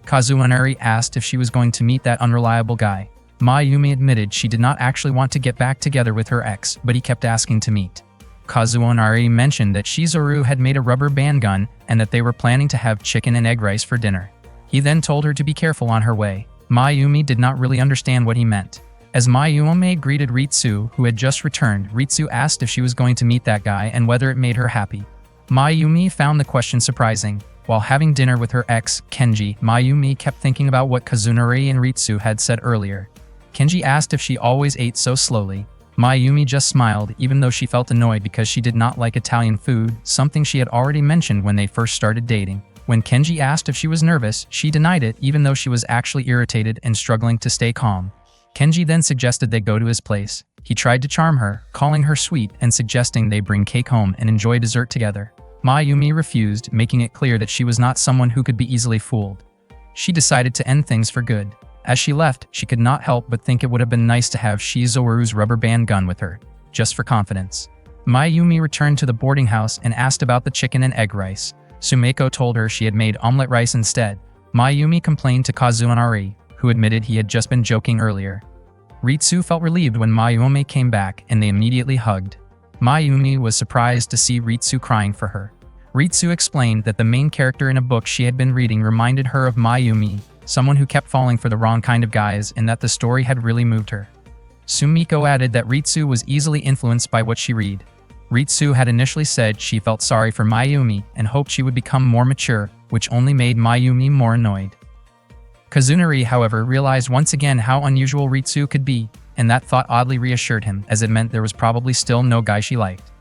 Kazunari asked if she was going to meet that unreliable guy. Mayumi admitted she did not actually want to get back together with her ex, but he kept asking to meet. Kazunari mentioned that Shizuru had made a rubber band gun and that they were planning to have chicken and egg rice for dinner. He then told her to be careful on her way. Mayumi did not really understand what he meant. As Mayumi greeted Ritsu, who had just returned, Ritsu asked if she was going to meet that guy and whether it made her happy. Mayumi found the question surprising. While having dinner with her ex, Kenji, Mayumi kept thinking about what Kazunari and Ritsu had said earlier. Kenji asked if she always ate so slowly. Mayumi just smiled, even though she felt annoyed because she did not like Italian food, something she had already mentioned when they first started dating. When Kenji asked if she was nervous, she denied it, even though she was actually irritated and struggling to stay calm. Kenji then suggested they go to his place. He tried to charm her, calling her sweet and suggesting they bring cake home and enjoy dessert together. Mayumi refused, making it clear that she was not someone who could be easily fooled. She decided to end things for good. As she left, she could not help but think it would have been nice to have Shizuru's rubber band gun with her, just for confidence. Mayumi returned to the boarding house and asked about the chicken and egg rice. Sumiko told her she had made omelette rice instead. Mayumi complained to Kazunari, who admitted he had just been joking earlier. Ritsu felt relieved when Mayumi came back and they immediately hugged. Mayumi was surprised to see Ritsu crying for her. Ritsu explained that the main character in a book she had been reading reminded her of Mayumi, someone who kept falling for the wrong kind of guys, and that the story had really moved her. Sumiko added that Ritsu was easily influenced by what she read. Ritsu had initially said she felt sorry for Mayumi and hoped she would become more mature, which only made Mayumi more annoyed. Kazunari, however, realized once again how unusual Ritsu could be, and that thought oddly reassured him, as it meant there was probably still no guy she liked.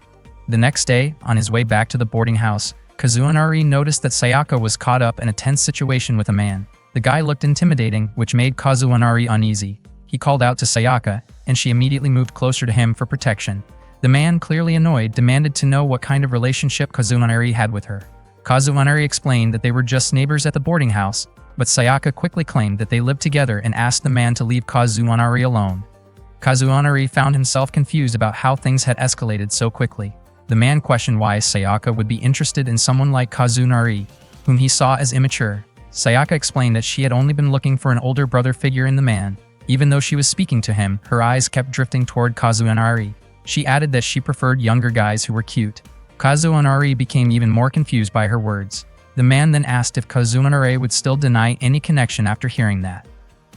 The next day, on his way back to the boarding house, Kazunari noticed that Sayaka was caught up in a tense situation with a man. The guy looked intimidating, which made Kazunari uneasy. He called out to Sayaka, and she immediately moved closer to him for protection. The man, clearly annoyed, demanded to know what kind of relationship Kazunari had with her. Kazunari explained that they were just neighbors at the boarding house, but Sayaka quickly claimed that they lived together and asked the man to leave Kazunari alone. Kazunari found himself confused about how things had escalated so quickly. The man questioned why Sayaka would be interested in someone like Kazunari, whom he saw as immature. Sayaka explained that she had only been looking for an older brother figure in the man. Even though she was speaking to him, her eyes kept drifting toward Kazunari. She added that she preferred younger guys who were cute. Kazunari became even more confused by her words. The man then asked if Kazunari would still deny any connection after hearing that.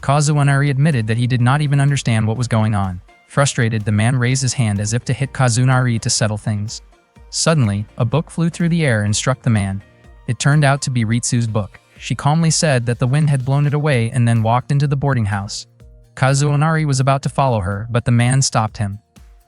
Kazunari admitted that he did not even understand what was going on. Frustrated, the man raised his hand as if to hit Kazunari to settle things. Suddenly, a book flew through the air and struck the man. It turned out to be Ritsu's book. She calmly said that the wind had blown it away and then walked into the boarding house. Kazunari was about to follow her, but the man stopped him.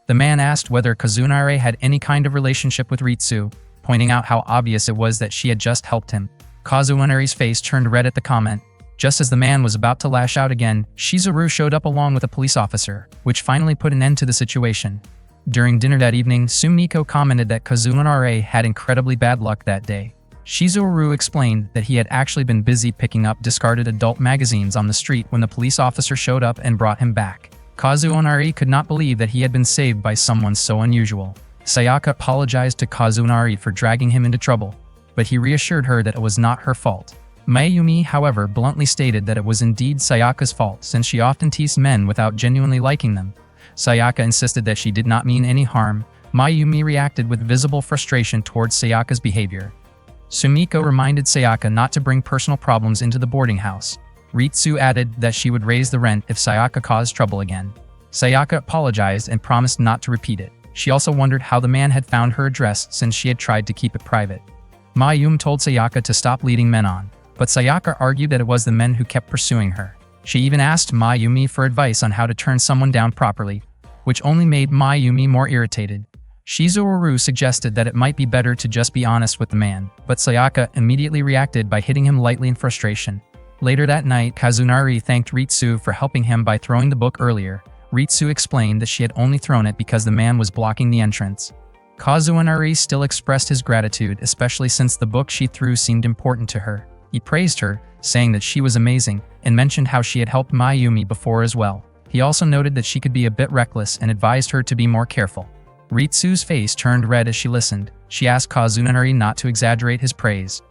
The man asked whether Kazunari had any kind of relationship with Ritsu, pointing out how obvious it was that she had just helped him. Kazunari's face turned red at the comment. Just as the man was about to lash out again, Shizuru showed up along with a police officer, which finally put an end to the situation. During dinner that evening, Sumiko commented that Kazunari had incredibly bad luck that day. Shizuru explained that he had actually been busy picking up discarded adult magazines on the street when the police officer showed up and brought him back. Kazunari could not believe that he had been saved by someone so unusual. Sayaka apologized to Kazunari for dragging him into trouble, but he reassured her that it was not her fault. Mayumi, however, bluntly stated that it was indeed Sayaka's fault since she often teased men without genuinely liking them. Sayaka insisted that she did not mean any harm. Mayumi reacted with visible frustration towards Sayaka's behavior. Sumiko reminded Sayaka not to bring personal problems into the boarding house. Ritsu added that she would raise the rent if Sayaka caused trouble again. Sayaka apologized and promised not to repeat it. She also wondered how the man had found her address since she had tried to keep it private. Mayumi told Sayaka to stop leading men on, but Sayaka argued that it was the men who kept pursuing her. She even asked Mayumi for advice on how to turn someone down properly, which only made Mayumi more irritated. Shizuru suggested that it might be better to just be honest with the man, but Sayaka immediately reacted by hitting him lightly in frustration. Later that night, Kazunari thanked Ritsu for helping him by throwing the book earlier. Ritsu explained that she had only thrown it because the man was blocking the entrance. Kazunari still expressed his gratitude, especially since the book she threw seemed important to her. He praised her, saying that she was amazing, and mentioned how she had helped Mayumi before as well. He also noted that she could be a bit reckless and advised her to be more careful. Ritsu's face turned red as she listened. She asked Kazunari not to exaggerate his praise.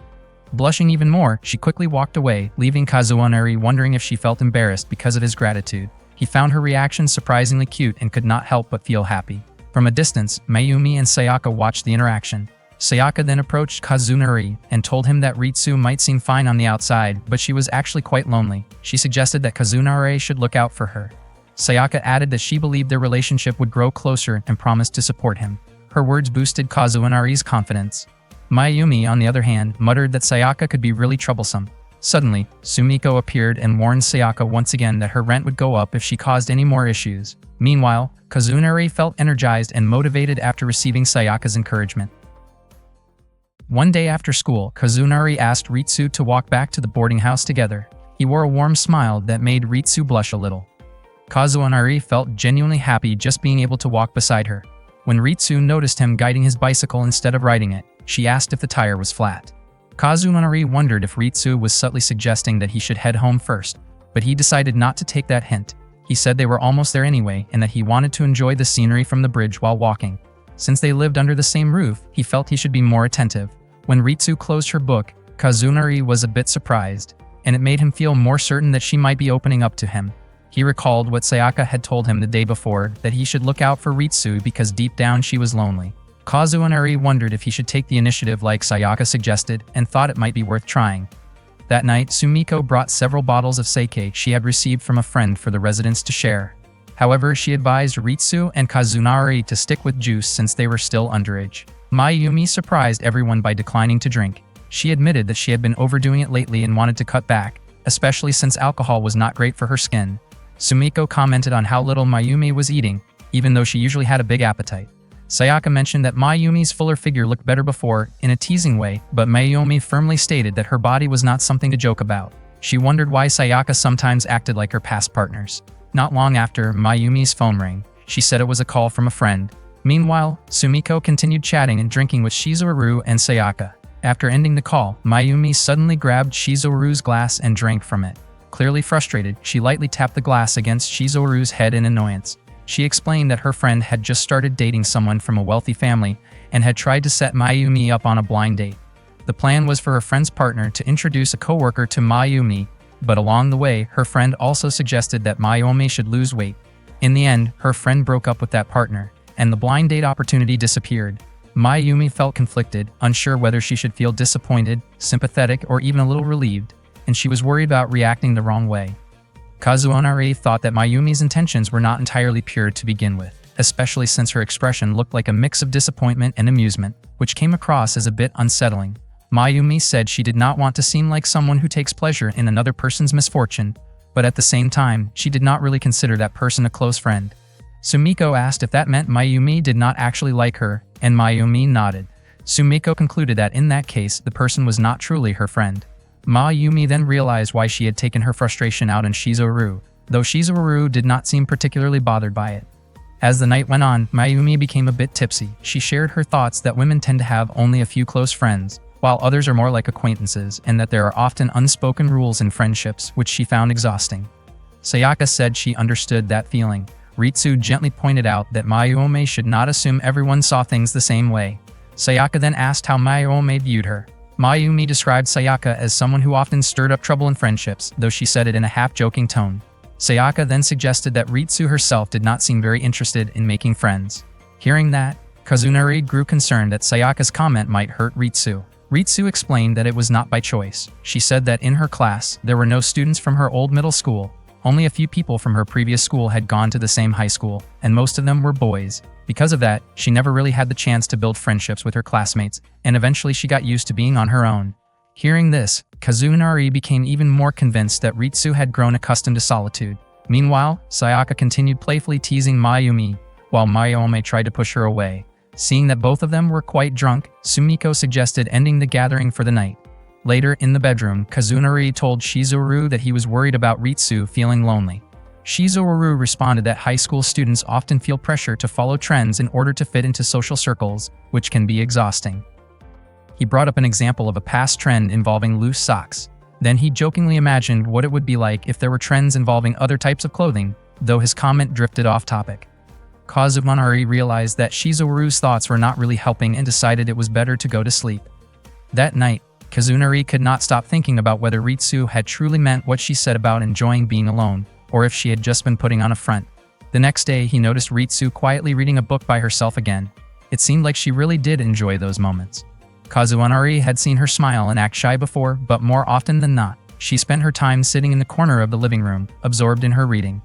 Blushing even more, she quickly walked away, leaving Kazunari wondering if she felt embarrassed because of his gratitude. He found her reaction surprisingly cute and could not help but feel happy. From a distance, Mayumi and Sayaka watched the interaction. Sayaka then approached Kazunari and told him that Ritsu might seem fine on the outside, but she was actually quite lonely. She suggested that Kazunari should look out for her. Sayaka added that she believed their relationship would grow closer and promised to support him. Her words boosted Kazunari's confidence. Mayumi, on the other hand, muttered that Sayaka could be really troublesome. Suddenly, Sumiko appeared and warned Sayaka once again that her rent would go up if she caused any more issues. Meanwhile, Kazunari felt energized and motivated after receiving Sayaka's encouragement. One day after school, Kazunari asked Ritsu to walk back to the boarding house together. He wore a warm smile that made Ritsu blush a little. Kazunari felt genuinely happy just being able to walk beside her. When Ritsu noticed him guiding his bicycle instead of riding it, she asked if the tire was flat. Kazunari wondered if Ritsu was subtly suggesting that he should head home first, but he decided not to take that hint. He said they were almost there anyway and that he wanted to enjoy the scenery from the bridge while walking. Since they lived under the same roof, he felt he should be more attentive. When Ritsu closed her book, Kazunari was a bit surprised, and it made him feel more certain that she might be opening up to him. He recalled what Sayaka had told him the day before, that he should look out for Ritsu because deep down she was lonely. Kazunari wondered if he should take the initiative like Sayaka suggested and thought it might be worth trying. That night, Sumiko brought several bottles of sake she had received from a friend for the residents to share. However, she advised Ritsu and Kazunari to stick with juice since they were still underage. Mayumi surprised everyone by declining to drink. She admitted that she had been overdoing it lately and wanted to cut back, especially since alcohol was not great for her skin. Sumiko commented on how little Mayumi was eating, even though she usually had a big appetite. Sayaka mentioned that Mayumi's fuller figure looked better before, in a teasing way, but Mayumi firmly stated that her body was not something to joke about. She wondered why Sayaka sometimes acted like her past partners. Not long after, Mayumi's phone rang. She said it was a call from a friend. Meanwhile, Sumiko continued chatting and drinking with Shizuru and Sayaka. After ending the call, Mayumi suddenly grabbed Shizuru's glass and drank from it. Clearly frustrated, she lightly tapped the glass against Shizuru's head in annoyance. She explained that her friend had just started dating someone from a wealthy family and had tried to set Mayumi up on a blind date. The plan was for her friend's partner to introduce a coworker to Mayumi, but along the way, her friend also suggested that Mayumi should lose weight. In the end, her friend broke up with that partner, and the blind date opportunity disappeared. Mayumi felt conflicted, unsure whether she should feel disappointed, sympathetic, or even a little relieved, and she was worried about reacting the wrong way. Kazunari thought that Mayumi's intentions were not entirely pure to begin with, especially since her expression looked like a mix of disappointment and amusement, which came across as a bit unsettling. Mayumi said she did not want to seem like someone who takes pleasure in another person's misfortune, but at the same time, she did not really consider that person a close friend. Sumiko asked if that meant Mayumi did not actually like her, and Mayumi nodded. Sumiko concluded that in that case, the person was not truly her friend. Mayumi then realized why she had taken her frustration out on Shizuru, though Shizuru did not seem particularly bothered by it. As the night went on, Mayumi became a bit tipsy. She shared her thoughts that women tend to have only a few close friends, while others are more like acquaintances, and that there are often unspoken rules in friendships, which she found exhausting. Sayaka said she understood that feeling. Ritsu gently pointed out that Mayumi should not assume everyone saw things the same way. Sayaka then asked how Mayumi viewed her. Mayumi described Sayaka as someone who often stirred up trouble in friendships, though she said it in a half-joking tone. Sayaka then suggested that Ritsu herself did not seem very interested in making friends. Hearing that, Kazunari grew concerned that Sayaka's comment might hurt Ritsu. Ritsu explained that it was not by choice. She said that in her class, there were no students from her old middle school. Only a few people from her previous school had gone to the same high school, and most of them were boys. Because of that, she never really had the chance to build friendships with her classmates, and eventually she got used to being on her own. Hearing this, Kazunari became even more convinced that Ritsu had grown accustomed to solitude. Meanwhile, Sayaka continued playfully teasing Mayumi, while Mayome tried to push her away. Seeing that both of them were quite drunk, Sumiko suggested ending the gathering for the night. Later, in the bedroom, Kazunari told Shizuru that he was worried about Ritsu feeling lonely. Shizuru responded that high school students often feel pressure to follow trends in order to fit into social circles, which can be exhausting. He brought up an example of a past trend involving loose socks. Then he jokingly imagined what it would be like if there were trends involving other types of clothing, though his comment drifted off topic. Kazunari realized that Shizuru's thoughts were not really helping and decided it was better to go to sleep. That night, Kazunari could not stop thinking about whether Ritsu had truly meant what she said about enjoying being alone, or if she had just been putting on a front. The next day, he noticed Ritsu quietly reading a book by herself again. It seemed like she really did enjoy those moments. Kazunari had seen her smile and act shy before, but more often than not, she spent her time sitting in the corner of the living room, absorbed in her reading.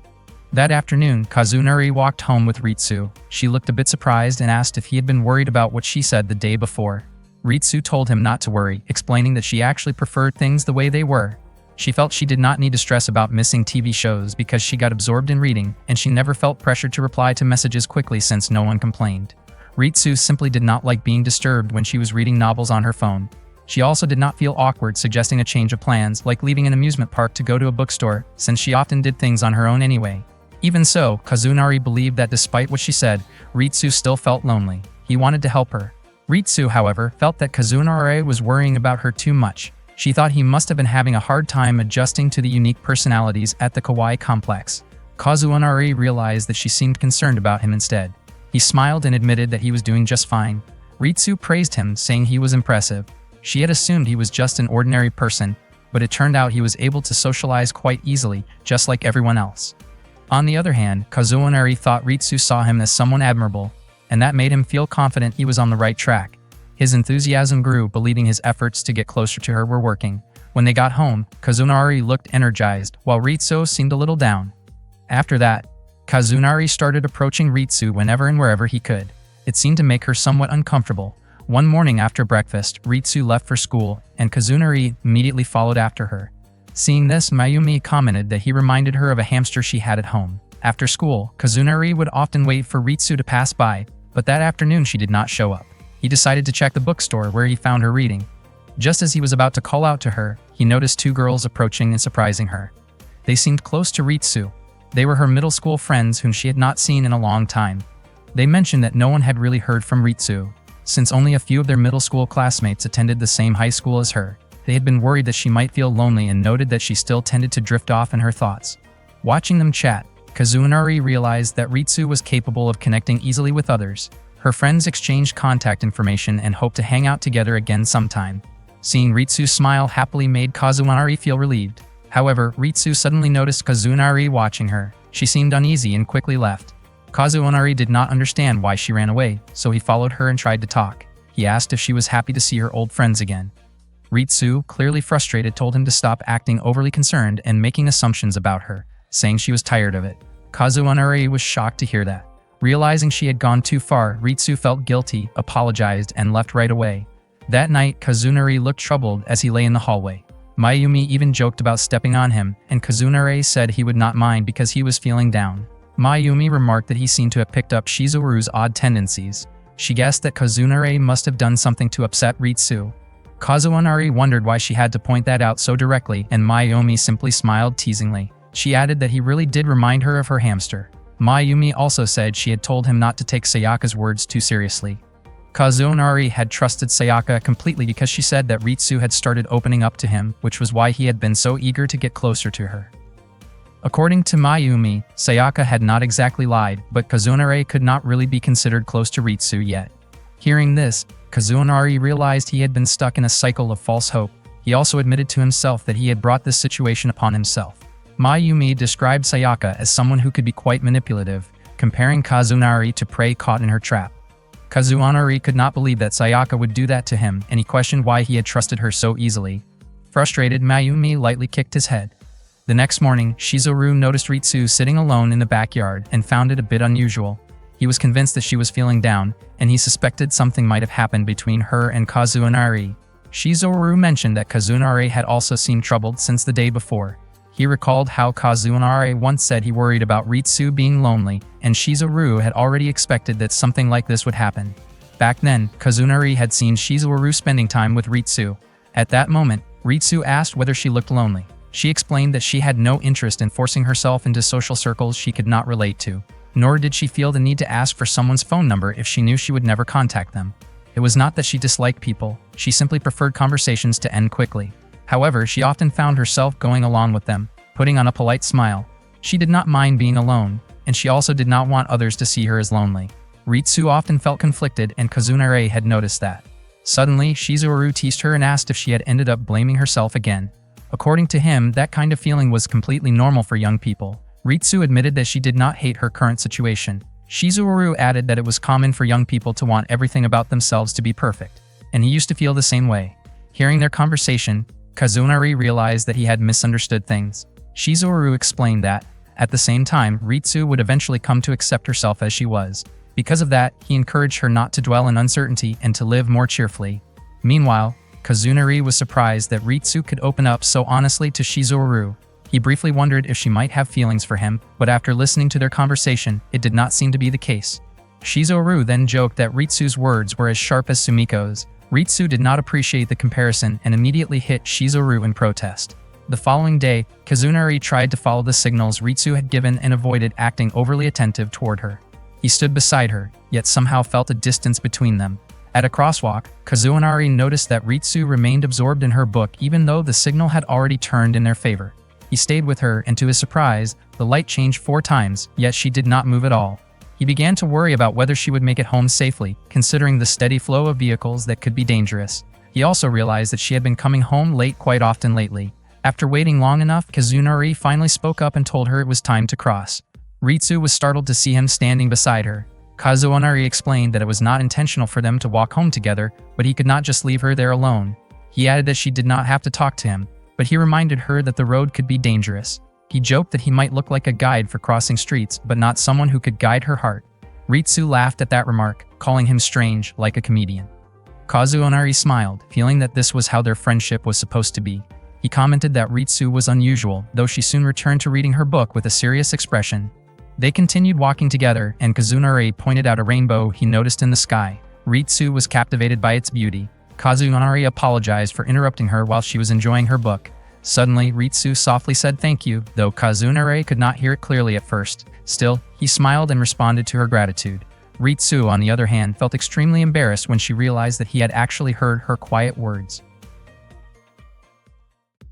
That afternoon, Kazunari walked home with Ritsu. She looked a bit surprised and asked if he had been worried about what she said the day before. Ritsu told him not to worry, explaining that she actually preferred things the way they were. She felt she did not need to stress about missing TV shows because she got absorbed in reading, and she never felt pressured to reply to messages quickly since no one complained. Ritsu simply did not like being disturbed when she was reading novels on her phone. She also did not feel awkward suggesting a change of plans, like leaving an amusement park to go to a bookstore, since she often did things on her own anyway. Even so, Kazunari believed that despite what she said, Ritsu still felt lonely. He wanted to help her. Ritsu, however, felt that Kazunari was worrying about her too much. She thought he must have been having a hard time adjusting to the unique personalities at the Kawaii complex. Kazunari realized that she seemed concerned about him instead. He smiled and admitted that he was doing just fine. Ritsu praised him, saying he was impressive. She had assumed he was just an ordinary person, but it turned out he was able to socialize quite easily, just like everyone else. On the other hand, Kazunari thought Ritsu saw him as someone admirable, and that made him feel confident he was on the right track. His enthusiasm grew, believing his efforts to get closer to her were working. When they got home, Kazunari looked energized, while Ritsu seemed a little down. After that, Kazunari started approaching Ritsu whenever and wherever he could. It seemed to make her somewhat uncomfortable. One morning after breakfast, Ritsu left for school, and Kazunari immediately followed after her. Seeing this, Mayumi commented that he reminded her of a hamster she had at home. After school, Kazunari would often wait for Ritsu to pass by, but that afternoon she did not show up. He decided to check the bookstore where he found her reading. Just as he was about to call out to her, he noticed two girls approaching and surprising her. They seemed close to Ritsu. They were her middle school friends whom she had not seen in a long time. They mentioned that no one had really heard from Ritsu, since only a few of their middle school classmates attended the same high school as her. They had been worried that she might feel lonely and noted that she still tended to drift off in her thoughts. Watching them chat, Kazunari realized that Ritsu was capable of connecting easily with others. Her friends exchanged contact information and hoped to hang out together again sometime. Seeing Ritsu smile happily made Kazunari feel relieved. However, Ritsu suddenly noticed Kazunari watching her. She seemed uneasy and quickly left. Kazunari did not understand why she ran away, so he followed her and tried to talk. He asked if she was happy to see her old friends again. Ritsu, clearly frustrated, told him to stop acting overly concerned and making assumptions about her, saying she was tired of it. Kazunari was shocked to hear that. Realizing she had gone too far, Ritsu felt guilty, apologized, and left right away. That night, Kazunari looked troubled as he lay in the hallway. Mayumi even joked about stepping on him, and Kazunari said he would not mind because he was feeling down. Mayumi remarked that he seemed to have picked up Shizuru's odd tendencies. She guessed that Kazunari must have done something to upset Ritsu. Kazunari wondered why she had to point that out so directly, and Mayumi simply smiled teasingly. She added that he really did remind her of her hamster. Mayumi also said she had told him not to take Sayaka's words too seriously. Kazunari had trusted Sayaka completely because she said that Ritsu had started opening up to him, which was why he had been so eager to get closer to her. According to Mayumi, Sayaka had not exactly lied, but Kazunari could not really be considered close to Ritsu yet. Hearing this, Kazunari realized he had been stuck in a cycle of false hope. He also admitted to himself that he had brought this situation upon himself. Mayumi described Sayaka as someone who could be quite manipulative, comparing Kazunari to prey caught in her trap. Kazunari could not believe that Sayaka would do that to him, and he questioned why he had trusted her so easily. Frustrated, Mayumi lightly kicked his head. The next morning, Shizuru noticed Ritsu sitting alone in the backyard and found it a bit unusual. He was convinced that she was feeling down, and he suspected something might have happened between her and Kazunari. Shizuru mentioned that Kazunari had also seemed troubled since the day before. He recalled how Kazunari once said he worried about Ritsu being lonely, and Shizuru had already expected that something like this would happen. Back then, Kazunari had seen Shizuru spending time with Ritsu. At that moment, Ritsu asked whether she looked lonely. She explained that she had no interest in forcing herself into social circles she could not relate to, nor did she feel the need to ask for someone's phone number if she knew she would never contact them. It was not that she disliked people, she simply preferred conversations to end quickly. However, she often found herself going along with them, putting on a polite smile. She did not mind being alone, and she also did not want others to see her as lonely. Ritsu often felt conflicted, and Kazunari had noticed that. Suddenly, Shizuru teased her and asked if she had ended up blaming herself again. According to him, that kind of feeling was completely normal for young people. Ritsu admitted that she did not hate her current situation. Shizuru added that it was common for young people to want everything about themselves to be perfect, and he used to feel the same way. Hearing their conversation, Kazunari realized that he had misunderstood things. Shizuru explained that, at the same time, Ritsu would eventually come to accept herself as she was. Because of that, he encouraged her not to dwell in uncertainty and to live more cheerfully. Meanwhile, Kazunari was surprised that Ritsu could open up so honestly to Shizuru. He briefly wondered if she might have feelings for him, but after listening to their conversation, it did not seem to be the case. Shizuru then joked that Ritsu's words were as sharp as Sumiko's. Ritsu did not appreciate the comparison and immediately hit Shizuru in protest. The following day, Kazunari tried to follow the signals Ritsu had given and avoided acting overly attentive toward her. He stood beside her, yet somehow felt a distance between them. At a crosswalk, Kazunari noticed that Ritsu remained absorbed in her book even though the signal had already turned in their favor. He stayed with her, and to his surprise, the light changed 4 times, yet she did not move at all. He began to worry about whether she would make it home safely, considering the steady flow of vehicles that could be dangerous. He also realized that she had been coming home late quite often lately. After waiting long enough, Kazunari finally spoke up and told her it was time to cross. Ritsu was startled to see him standing beside her. Kazunari explained that it was not intentional for them to walk home together, but he could not just leave her there alone. He added that she did not have to talk to him, but he reminded her that the road could be dangerous. He joked that he might look like a guide for crossing streets, but not someone who could guide her heart. Ritsu laughed at that remark, calling him strange, like a comedian. Kazunari smiled, feeling that this was how their friendship was supposed to be. He commented that Ritsu was unusual, though she soon returned to reading her book with a serious expression. They continued walking together, and Kazunari pointed out a rainbow he noticed in the sky. Ritsu was captivated by its beauty. Kazunari apologized for interrupting her while she was enjoying her book. Suddenly, Ritsu softly said thank you, though Kazunari could not hear it clearly at first. Still, he smiled and responded to her gratitude. Ritsu, on the other hand, felt extremely embarrassed when she realized that he had actually heard her quiet words.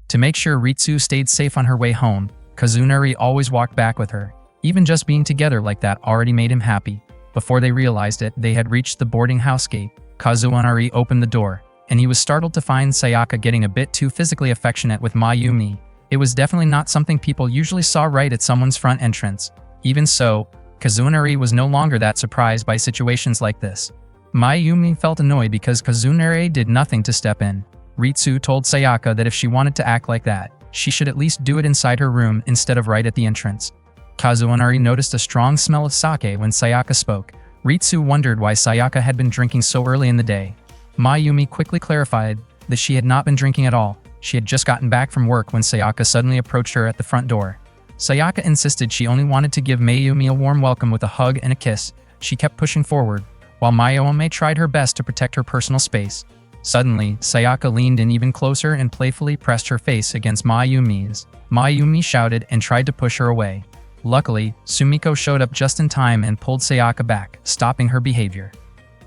To make sure Ritsu stayed safe on her way home, Kazunari always walked back with her. Even just being together like that already made him happy. Before they realized it, they had reached the boarding house gate. Kazunari opened the door, and he was startled to find Sayaka getting a bit too physically affectionate with Mayumi. It was definitely not something people usually saw right at someone's front entrance. Even so, Kazunari was no longer that surprised by situations like this. Mayumi felt annoyed because Kazunari did nothing to step in. Ritsu told Sayaka that if she wanted to act like that, she should at least do it inside her room instead of right at the entrance. Kazunari noticed a strong smell of sake when Sayaka spoke. Ritsu wondered why Sayaka had been drinking so early in the day. Mayumi quickly clarified that she had not been drinking at all. She had just gotten back from work when Sayaka suddenly approached her at the front door. Sayaka insisted she only wanted to give Mayumi a warm welcome with a hug and a kiss. She kept pushing forward, while Mayumi tried her best to protect her personal space. Suddenly, Sayaka leaned in even closer and playfully pressed her face against Mayumi's. Mayumi shouted and tried to push her away. Luckily, Sumiko showed up just in time and pulled Sayaka back, stopping her behavior.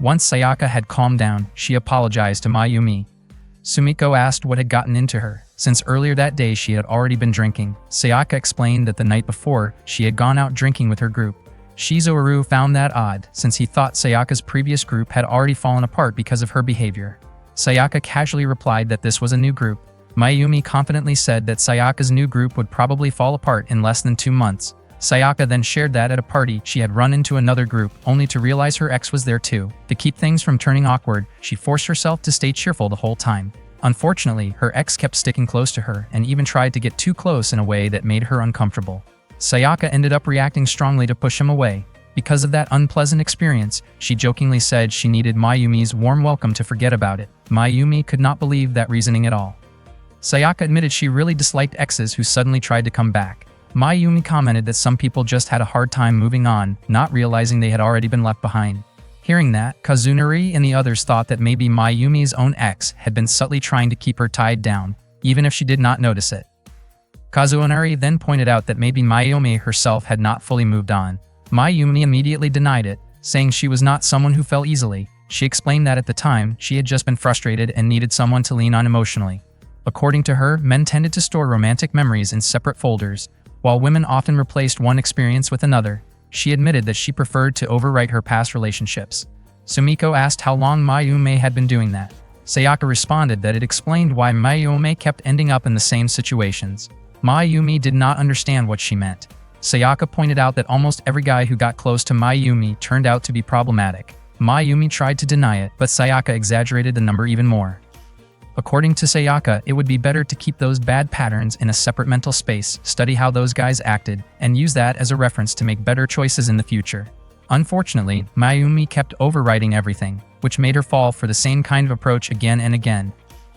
Once Sayaka had calmed down, she apologized to Mayumi. Sumiko asked what had gotten into her. Since earlier that day she had already been drinking, Sayaka explained that the night before, she had gone out drinking with her group. Shizuru found that odd, since he thought Sayaka's previous group had already fallen apart because of her behavior. Sayaka casually replied that this was a new group. Mayumi confidently said that Sayaka's new group would probably fall apart in less than 2 months. Sayaka then shared that at a party she had run into another group, only to realize her ex was there too. To keep things from turning awkward, she forced herself to stay cheerful the whole time. Unfortunately, her ex kept sticking close to her and even tried to get too close in a way that made her uncomfortable. Sayaka ended up reacting strongly to push him away. Because of that unpleasant experience, she jokingly said she needed Mayumi's warm welcome to forget about it. Mayumi could not believe that reasoning at all. Sayaka admitted she really disliked exes who suddenly tried to come back. Mayumi commented that some people just had a hard time moving on, not realizing they had already been left behind. Hearing that, Kazunori and the others thought that maybe Mayumi's own ex had been subtly trying to keep her tied down, even if she did not notice it. Kazunori then pointed out that maybe Mayumi herself had not fully moved on. Mayumi immediately denied it, saying she was not someone who fell easily. She explained that at the time, she had just been frustrated and needed someone to lean on emotionally. According to her, men tended to store romantic memories in separate folders, while women often replaced one experience with another. She admitted that she preferred to overwrite her past relationships. Sumiko asked how long Mayumi had been doing that. Sayaka responded that it explained why Mayumi kept ending up in the same situations. Mayumi did not understand what she meant. Sayaka pointed out that almost every guy who got close to Mayumi turned out to be problematic. Mayumi tried to deny it, but Sayaka exaggerated the number even more. According to Sayaka, it would be better to keep those bad patterns in a separate mental space, study how those guys acted, and use that as a reference to make better choices in the future. Unfortunately, Mayumi kept overwriting everything, which made her fall for the same kind of approach again and again.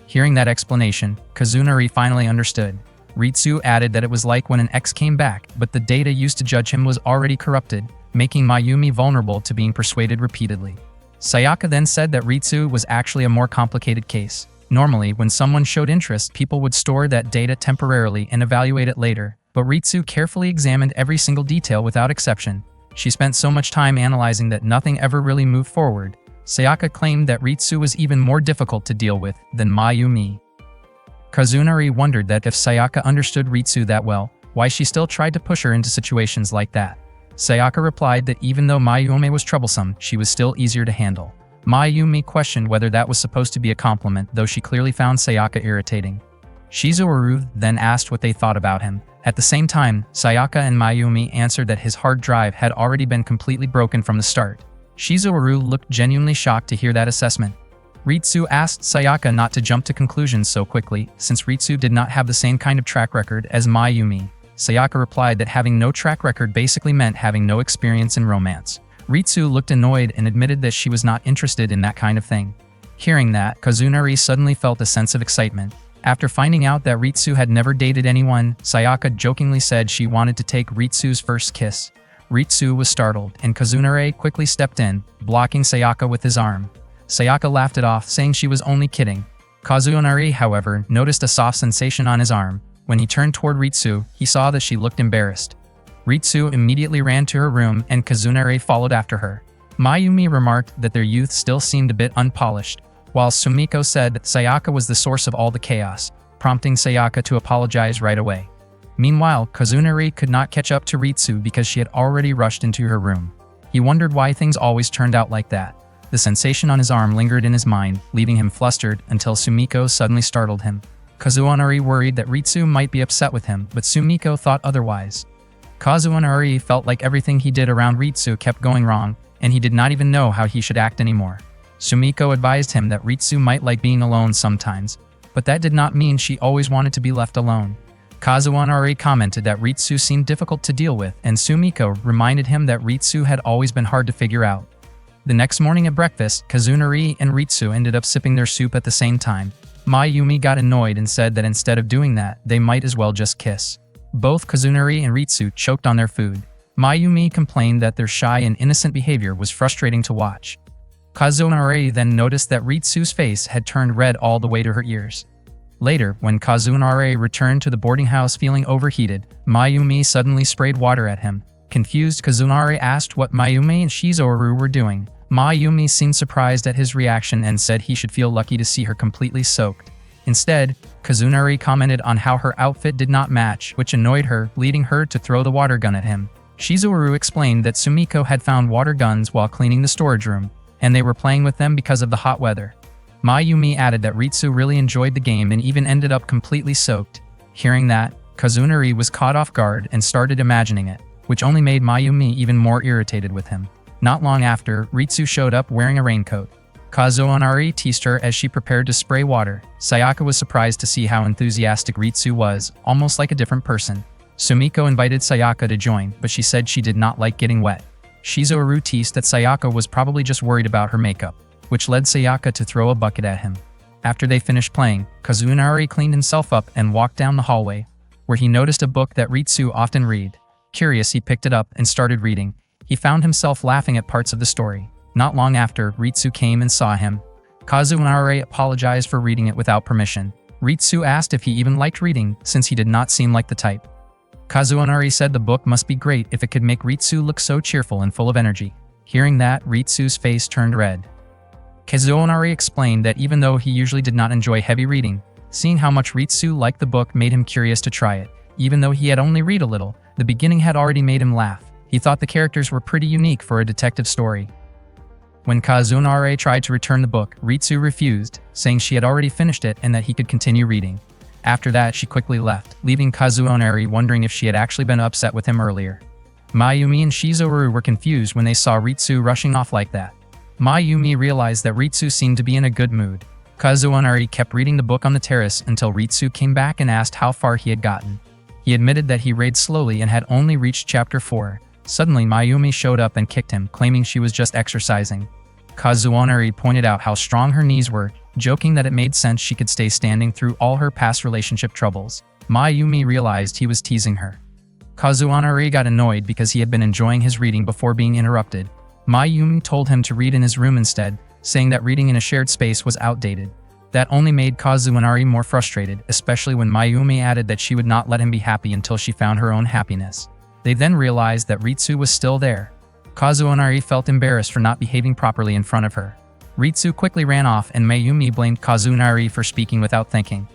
Hearing that explanation, Kazunori finally understood. Ritsu added that it was like when an ex came back, but the data used to judge him was already corrupted, making Mayumi vulnerable to being persuaded repeatedly. Sayaka then said that Ritsu was actually a more complicated case. Normally, when someone showed interest, people would store that data temporarily and evaluate it later, but Ritsu carefully examined every single detail without exception. She spent so much time analyzing that nothing ever really moved forward. Sayaka claimed that Ritsu was even more difficult to deal with than Mayumi. Kazunori wondered that if Sayaka understood Ritsu that well, why she still tried to push her into situations like that. Sayaka replied that even though Mayumi was troublesome, she was still easier to handle. Mayumi questioned whether that was supposed to be a compliment, though she clearly found Sayaka irritating. Shizuharu then asked what they thought about him. At the same time, Sayaka and Mayumi answered that his hard drive had already been completely broken from the start. Shizuharu looked genuinely shocked to hear that assessment. Ritsu asked Sayaka not to jump to conclusions so quickly, since Ritsu did not have the same kind of track record as Mayumi. Sayaka replied that having no track record basically meant having no experience in romance. Ritsu looked annoyed and admitted that she was not interested in that kind of thing. Hearing that, Kazunori suddenly felt a sense of excitement. After finding out that Ritsu had never dated anyone, Sayaka jokingly said she wanted to take Ritsu's first kiss. Ritsu was startled, and Kazunori quickly stepped in, blocking Sayaka with his arm. Sayaka laughed it off, saying she was only kidding. Kazunori, however, noticed a soft sensation on his arm. When he turned toward Ritsu, he saw that she looked embarrassed. Ritsu immediately ran to her room and Kazunori followed after her. Mayumi remarked that their youth still seemed a bit unpolished, while Sumiko said that Sayaka was the source of all the chaos, prompting Sayaka to apologize right away. Meanwhile, Kazunori could not catch up to Ritsu because she had already rushed into her room. He wondered why things always turned out like that. The sensation on his arm lingered in his mind, leaving him flustered until Sumiko suddenly startled him. Kazunori worried that Ritsu might be upset with him, but Sumiko thought otherwise. Kazunori felt like everything he did around Ritsu kept going wrong, and he did not even know how he should act anymore. Sumiko advised him that Ritsu might like being alone sometimes, but that did not mean she always wanted to be left alone. Kazunori commented that Ritsu seemed difficult to deal with, and Sumiko reminded him that Ritsu had always been hard to figure out. The next morning at breakfast, Kazunori and Ritsu ended up sipping their soup at the same time. Mayumi got annoyed and said that instead of doing that, they might as well just kiss. Both Kazunori and Ritsu choked on their food. Mayumi complained that their shy and innocent behavior was frustrating to watch. Kazunori then noticed that Ritsu's face had turned red all the way to her ears. Later, when Kazunori returned to the boarding house feeling overheated, Mayumi suddenly sprayed water at him. Confused, Kazunori asked what Mayumi and Shizuharu were doing. Mayumi seemed surprised at his reaction and said he should feel lucky to see her completely soaked. Instead, Kazunori commented on how her outfit did not match, which annoyed her, leading her to throw the water gun at him. Shizuharu explained that Sumiko had found water guns while cleaning the storage room, and they were playing with them because of the hot weather. Mayumi added that Ritsu really enjoyed the game and even ended up completely soaked. Hearing that, Kazunari was caught off guard and started imagining it, which only made Mayumi even more irritated with him. Not long after, Ritsu showed up wearing a raincoat. Kazunari teased her as she prepared to spray water. Sayaka was surprised to see how enthusiastic Ritsu was, almost like a different person. Sumiko invited Sayaka to join, but she said she did not like getting wet. Shizuru teased that Sayaka was probably just worried about her makeup, which led Sayaka to throw a bucket at him. After they finished playing, Kazunari cleaned himself up and walked down the hallway, where he noticed a book that Ritsu often read. Curious, he picked it up and started reading. He found himself laughing at parts of the story. Not long after, Ritsu came and saw him. Kazunari apologized for reading it without permission. Ritsu asked if he even liked reading, since he did not seem like the type. Kazunari said the book must be great if it could make Ritsu look so cheerful and full of energy. Hearing that, Ritsu's face turned red. Kazunari explained that even though he usually did not enjoy heavy reading, seeing how much Ritsu liked the book made him curious to try it. Even though he had only read a little, the beginning had already made him laugh. He thought the characters were pretty unique for a detective story. When Kazunari tried to return the book, Ritsu refused, saying she had already finished it and that he could continue reading. After that, she quickly left, leaving Kazunari wondering if she had actually been upset with him earlier. Mayumi and Shizuru were confused when they saw Ritsu rushing off like that. Mayumi realized that Ritsu seemed to be in a good mood. Kazunari kept reading the book on the terrace until Ritsu came back and asked how far he had gotten. He admitted that he read slowly and had only reached chapter 4. Suddenly, Mayumi showed up and kicked him, claiming she was just exercising. Kazunari pointed out how strong her knees were, joking that it made sense she could stay standing through all her past relationship troubles. Mayumi realized he was teasing her. Kazunari got annoyed because he had been enjoying his reading before being interrupted. Mayumi told him to read in his room instead, saying that reading in a shared space was outdated. That only made Kazunari more frustrated, especially when Mayumi added that she would not let him be happy until she found her own happiness. They then realized that Ritsu was still there. Kazunari felt embarrassed for not behaving properly in front of her. Ritsu quickly ran off and Mayumi blamed Kazunari for speaking without thinking.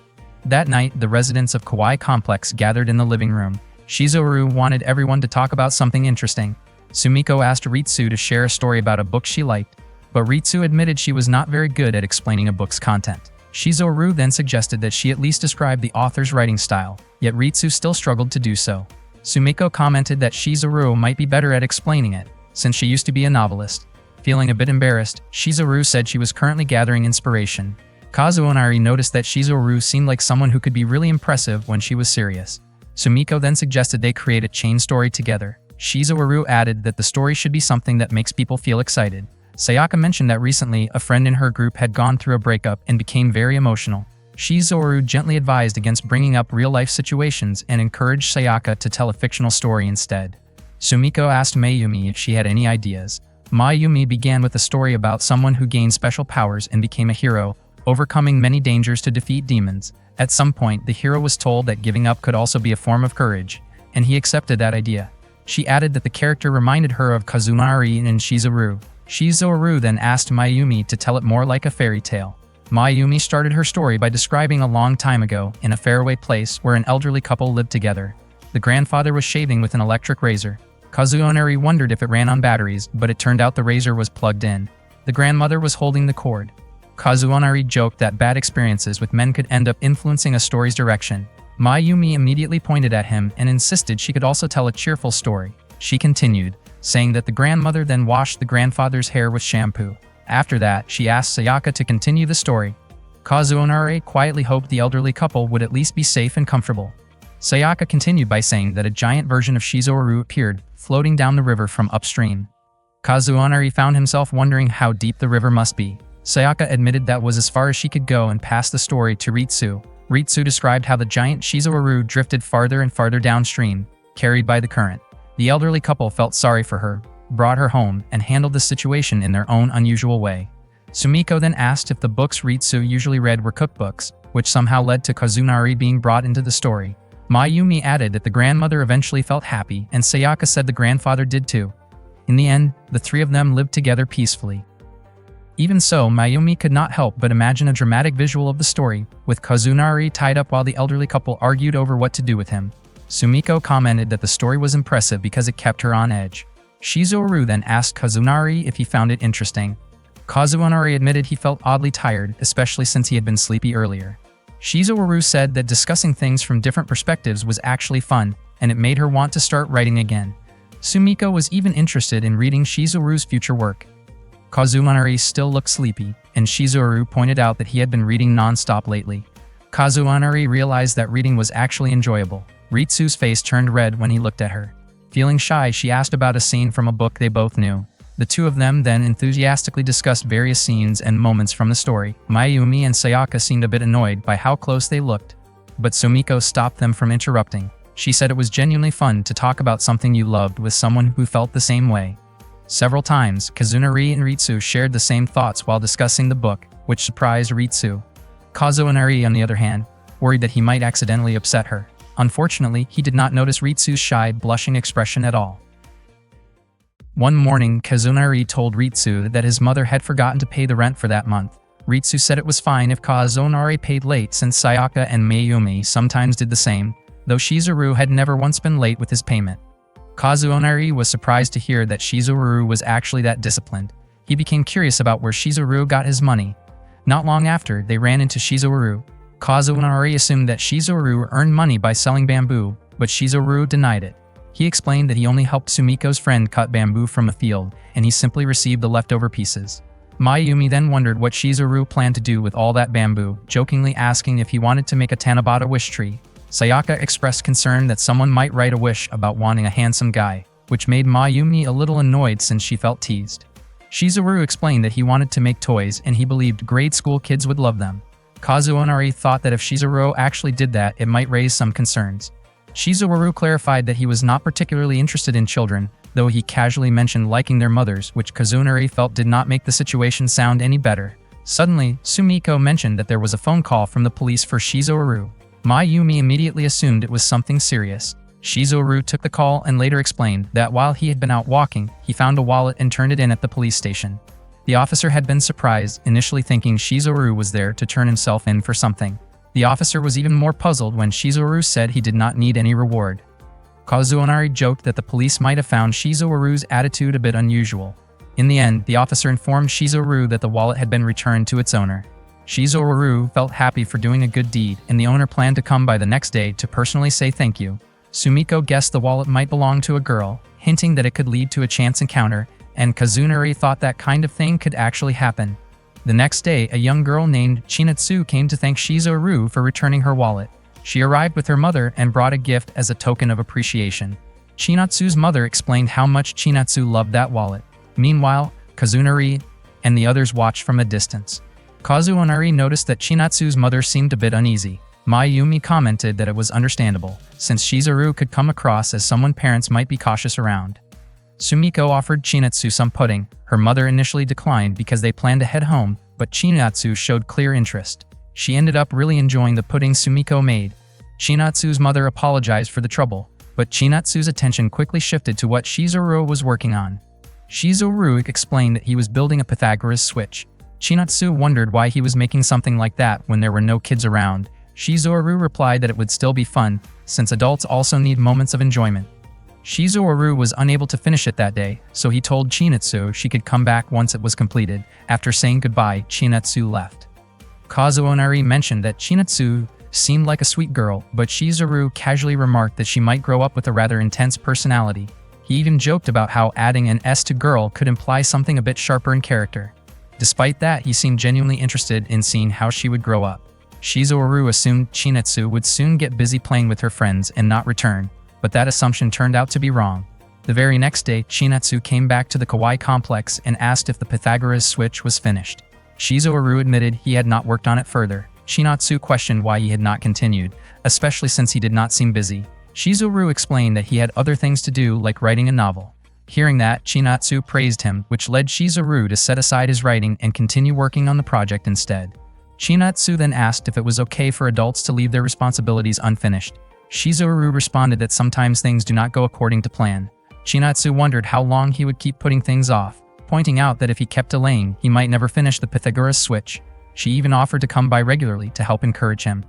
That night, the residents of Kawaii Complex gathered in the living room. Shizuru wanted everyone to talk about something interesting. Sumiko asked Ritsu to share a story about a book she liked, but Ritsu admitted she was not very good at explaining a book's content. Shizuru then suggested that she at least describe the author's writing style, yet Ritsu still struggled to do so. Sumiko commented that Shizuru might be better at explaining it, since she used to be a novelist. Feeling a bit embarrassed, Shizuru said she was currently gathering inspiration. Kazunari noticed that Shizuru seemed like someone who could be really impressive when she was serious. Sumiko then suggested they create a chain story together. Shizuru added that the story should be something that makes people feel excited. Sayaka mentioned that recently a friend in her group had gone through a breakup and became very emotional. Shizuru gently advised against bringing up real-life situations and encouraged Sayaka to tell a fictional story instead. Sumiko asked Mayumi if she had any ideas. Mayumi began with a story about someone who gained special powers and became a hero, overcoming many dangers to defeat demons. At some point, the hero was told that giving up could also be a form of courage, and he accepted that idea. She added that the character reminded her of Kazunari and Shizuru. Shizuru then asked Mayumi to tell it more like a fairy tale. Mayumi started her story by describing a long time ago, in a faraway place where an elderly couple lived together. The grandfather was shaving with an electric razor. Kazunari wondered if it ran on batteries, but it turned out the razor was plugged in. The grandmother was holding the cord. Kazunari joked that bad experiences with men could end up influencing a story's direction. Mayumi immediately pointed at him and insisted she could also tell a cheerful story. She continued, saying that the grandmother then washed the grandfather's hair with shampoo. After that, she asked Sayaka to continue the story. Kazunari quietly hoped the elderly couple would at least be safe and comfortable. Sayaka continued by saying that a giant version of Shizuru appeared, floating down the river from upstream. Kazunari found himself wondering how deep the river must be. Sayaka admitted that was as far as she could go and passed the story to Ritsu. Ritsu described how the giant Shizuru drifted farther and farther downstream, carried by the current. The elderly couple felt sorry for her, brought her home, and handled the situation in their own unusual way. Sumiko then asked if the books Ritsu usually read were cookbooks, which somehow led to Kazunari being brought into the story. Mayumi added that the grandmother eventually felt happy, and Sayaka said the grandfather did too. In the end, the three of them lived together peacefully. Even so, Mayumi could not help but imagine a dramatic visual of the story, with Kazunari tied up while the elderly couple argued over what to do with him. Sumiko commented that the story was impressive because it kept her on edge. Shizuru then asked Kazunari if he found it interesting. Kazunari admitted he felt oddly tired, especially since he had been sleepy earlier. Shizuharu said that discussing things from different perspectives was actually fun, and it made her want to start writing again. Sumiko was even interested in reading Shizuharu's future work. Kazunari still looked sleepy, and Shizuharu pointed out that he had been reading non-stop lately. Kazunari realized that reading was actually enjoyable. Ritsu's face turned red when he looked at her. Feeling shy, she asked about a scene from a book they both knew. The two of them then enthusiastically discussed various scenes and moments from the story. Mayumi and Sayaka seemed a bit annoyed by how close they looked, but Sumiko stopped them from interrupting. She said it was genuinely fun to talk about something you loved with someone who felt the same way. Several times, Kazunari and Ritsu shared the same thoughts while discussing the book, which surprised Ritsu. Kazunari, on the other hand, worried that he might accidentally upset her. Unfortunately, he did not notice Ritsu's shy, blushing expression at all. One morning, Kazunari told Ritsu that his mother had forgotten to pay the rent for that month. Ritsu said it was fine if Kazunari paid late since Sayaka and Mayumi sometimes did the same, though Shizuharu had never once been late with his payment. Kazunari was surprised to hear that Shizuharu was actually that disciplined. He became curious about where Shizuharu got his money. Not long after, they ran into Shizuharu. Kazunari assumed that Shizuharu earned money by selling bamboo, but Shizuharu denied it. He explained that he only helped Sumiko's friend cut bamboo from a field, and he simply received the leftover pieces. Mayumi then wondered what Shizuharu planned to do with all that bamboo, jokingly asking if he wanted to make a Tanabata wish tree. Sayaka expressed concern that someone might write a wish about wanting a handsome guy, which made Mayumi a little annoyed since she felt teased. Shizuharu explained that he wanted to make toys and he believed grade school kids would love them. Kazunari thought that if Shizuharu actually did that, it might raise some concerns. Shizuharu clarified that he was not particularly interested in children, though he casually mentioned liking their mothers, which Kazunari felt did not make the situation sound any better. Suddenly, Sumiko mentioned that there was a phone call from the police for Shizuharu. Mayumi immediately assumed it was something serious. Shizuharu took the call and later explained that while he had been out walking, he found a wallet and turned it in at the police station. The officer had been surprised, initially thinking Shizuharu was there to turn himself in for something. The officer was even more puzzled when Shizuharu said he did not need any reward. Kazunari joked that the police might have found Shizuharu's attitude a bit unusual. In the end, the officer informed Shizuharu that the wallet had been returned to its owner. Shizuharu felt happy for doing a good deed, and the owner planned to come by the next day to personally say thank you. Sumiko guessed the wallet might belong to a girl, hinting that it could lead to a chance encounter, and Kazunari thought that kind of thing could actually happen. The next day, a young girl named Chinatsu came to thank Shizuharu for returning her wallet. She arrived with her mother and brought a gift as a token of appreciation. Chinatsu's mother explained how much Chinatsu loved that wallet. Meanwhile, Kazunari and the others watched from a distance. Kazunari noticed that Chinatsu's mother seemed a bit uneasy. Mayumi commented that it was understandable, since Shizuharu could come across as someone parents might be cautious around. Sumiko offered Chinatsu some pudding. Her mother initially declined because they planned to head home, but Chinatsu showed clear interest. She ended up really enjoying the pudding Sumiko made. Chinatsu's mother apologized for the trouble, but Chinatsu's attention quickly shifted to what Shizuharu was working on. Shizuharu explained that he was building a Pythagoras switch. Chinatsu wondered why he was making something like that when there were no kids around. Shizuharu replied that it would still be fun, since adults also need moments of enjoyment. Shizuharu was unable to finish it that day, so he told Chinatsu she could come back once it was completed. After saying goodbye, Chinatsu left. Kazunari mentioned that Chinatsu seemed like a sweet girl, but Shizuharu casually remarked that she might grow up with a rather intense personality. He even joked about how adding an S to girl could imply something a bit sharper in character. Despite that, he seemed genuinely interested in seeing how she would grow up. Shizuharu assumed Chinatsu would soon get busy playing with her friends and not return, but that assumption turned out to be wrong. The very next day, Chinatsu came back to the Kawaii complex and asked if the Pythagoras switch was finished. Shizuharu admitted he had not worked on it further. Chinatsu questioned why he had not continued, especially since he did not seem busy. Shizuharu explained that he had other things to do, like writing a novel. Hearing that, Chinatsu praised him, which led Shizuharu to set aside his writing and continue working on the project instead. Chinatsu then asked if it was okay for adults to leave their responsibilities unfinished. Shizuharu responded that sometimes things do not go according to plan. Chinatsu wondered how long he would keep putting things off, pointing out that if he kept delaying, he might never finish the Pythagoras switch. She even offered to come by regularly to help encourage him.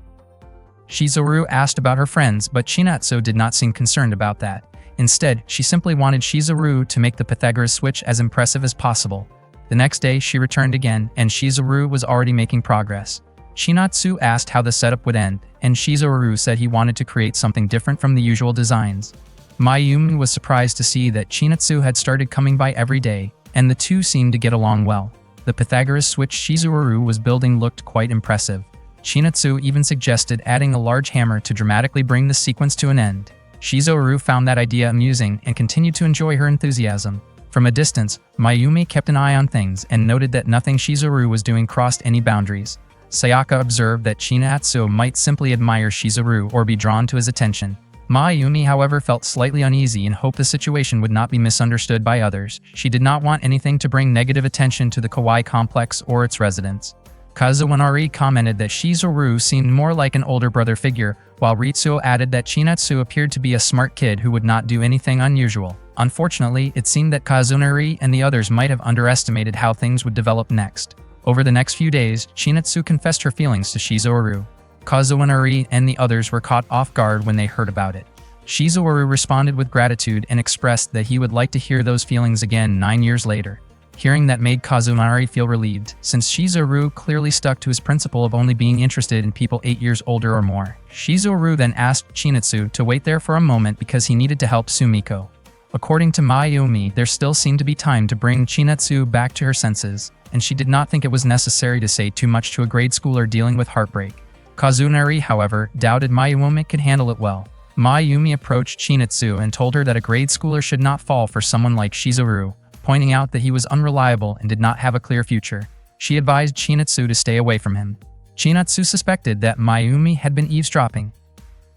Shizuharu asked about her friends, but Chinatsu did not seem concerned about that. Instead, she simply wanted Shizuharu to make the Pythagoras switch as impressive as possible. The next day, she returned again, and Shizuru was already making progress. Chinatsu asked how the setup would end, and Shizuru said he wanted to create something different from the usual designs. Mayumi was surprised to see that Chinatsu had started coming by every day, and the two seemed to get along well. The Pythagoras switch Shizuru was building looked quite impressive. Chinatsu even suggested adding a large hammer to dramatically bring the sequence to an end. Shizuru found that idea amusing and continued to enjoy her enthusiasm. From a distance, Mayumi kept an eye on things and noted that nothing Shizuru was doing crossed any boundaries. Sayaka observed that Chinatsu might simply admire Shizuru or be drawn to his attention. Mayumi, however, felt slightly uneasy and hoped the situation would not be misunderstood by others. She did not want anything to bring negative attention to the kawaii complex or its residents. Kazunari commented that Shizuru seemed more like an older brother figure, while Ritsuo added that Chinatsu appeared to be a smart kid who would not do anything unusual. Unfortunately, it seemed that Kazunari and the others might have underestimated how things would develop next. Over the next few days, Chinatsu confessed her feelings to Shizuru. Kazunari and the others were caught off guard when they heard about it. Shizuru responded with gratitude and expressed that he would like to hear those feelings again 9 years later. Hearing that made Kazunari feel relieved, since Shizuru clearly stuck to his principle of only being interested in people 8 years older or more. Shizuru then asked Chinatsu to wait there for a moment because he needed to help Sumiko. According to Mayumi, there still seemed to be time to bring Chinatsu back to her senses, and she did not think it was necessary to say too much to a grade schooler dealing with heartbreak. Kazunari, however, doubted Mayumi could handle it well. Mayumi approached Chinatsu and told her that a grade schooler should not fall for someone like Shizuru, pointing out that he was unreliable and did not have a clear future. She advised Chinatsu to stay away from him. Chinatsu suspected that Mayumi had been eavesdropping.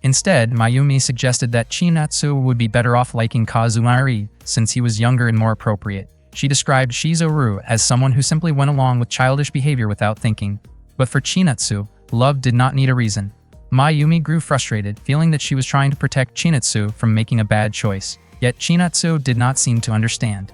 Instead, Mayumi suggested that Chinatsu would be better off liking Kazunari, since he was younger and more appropriate. She described Shizuru as someone who simply went along with childish behavior without thinking. But for Chinatsu, love did not need a reason. Mayumi grew frustrated, feeling that she was trying to protect Chinatsu from making a bad choice, yet Chinatsu did not seem to understand.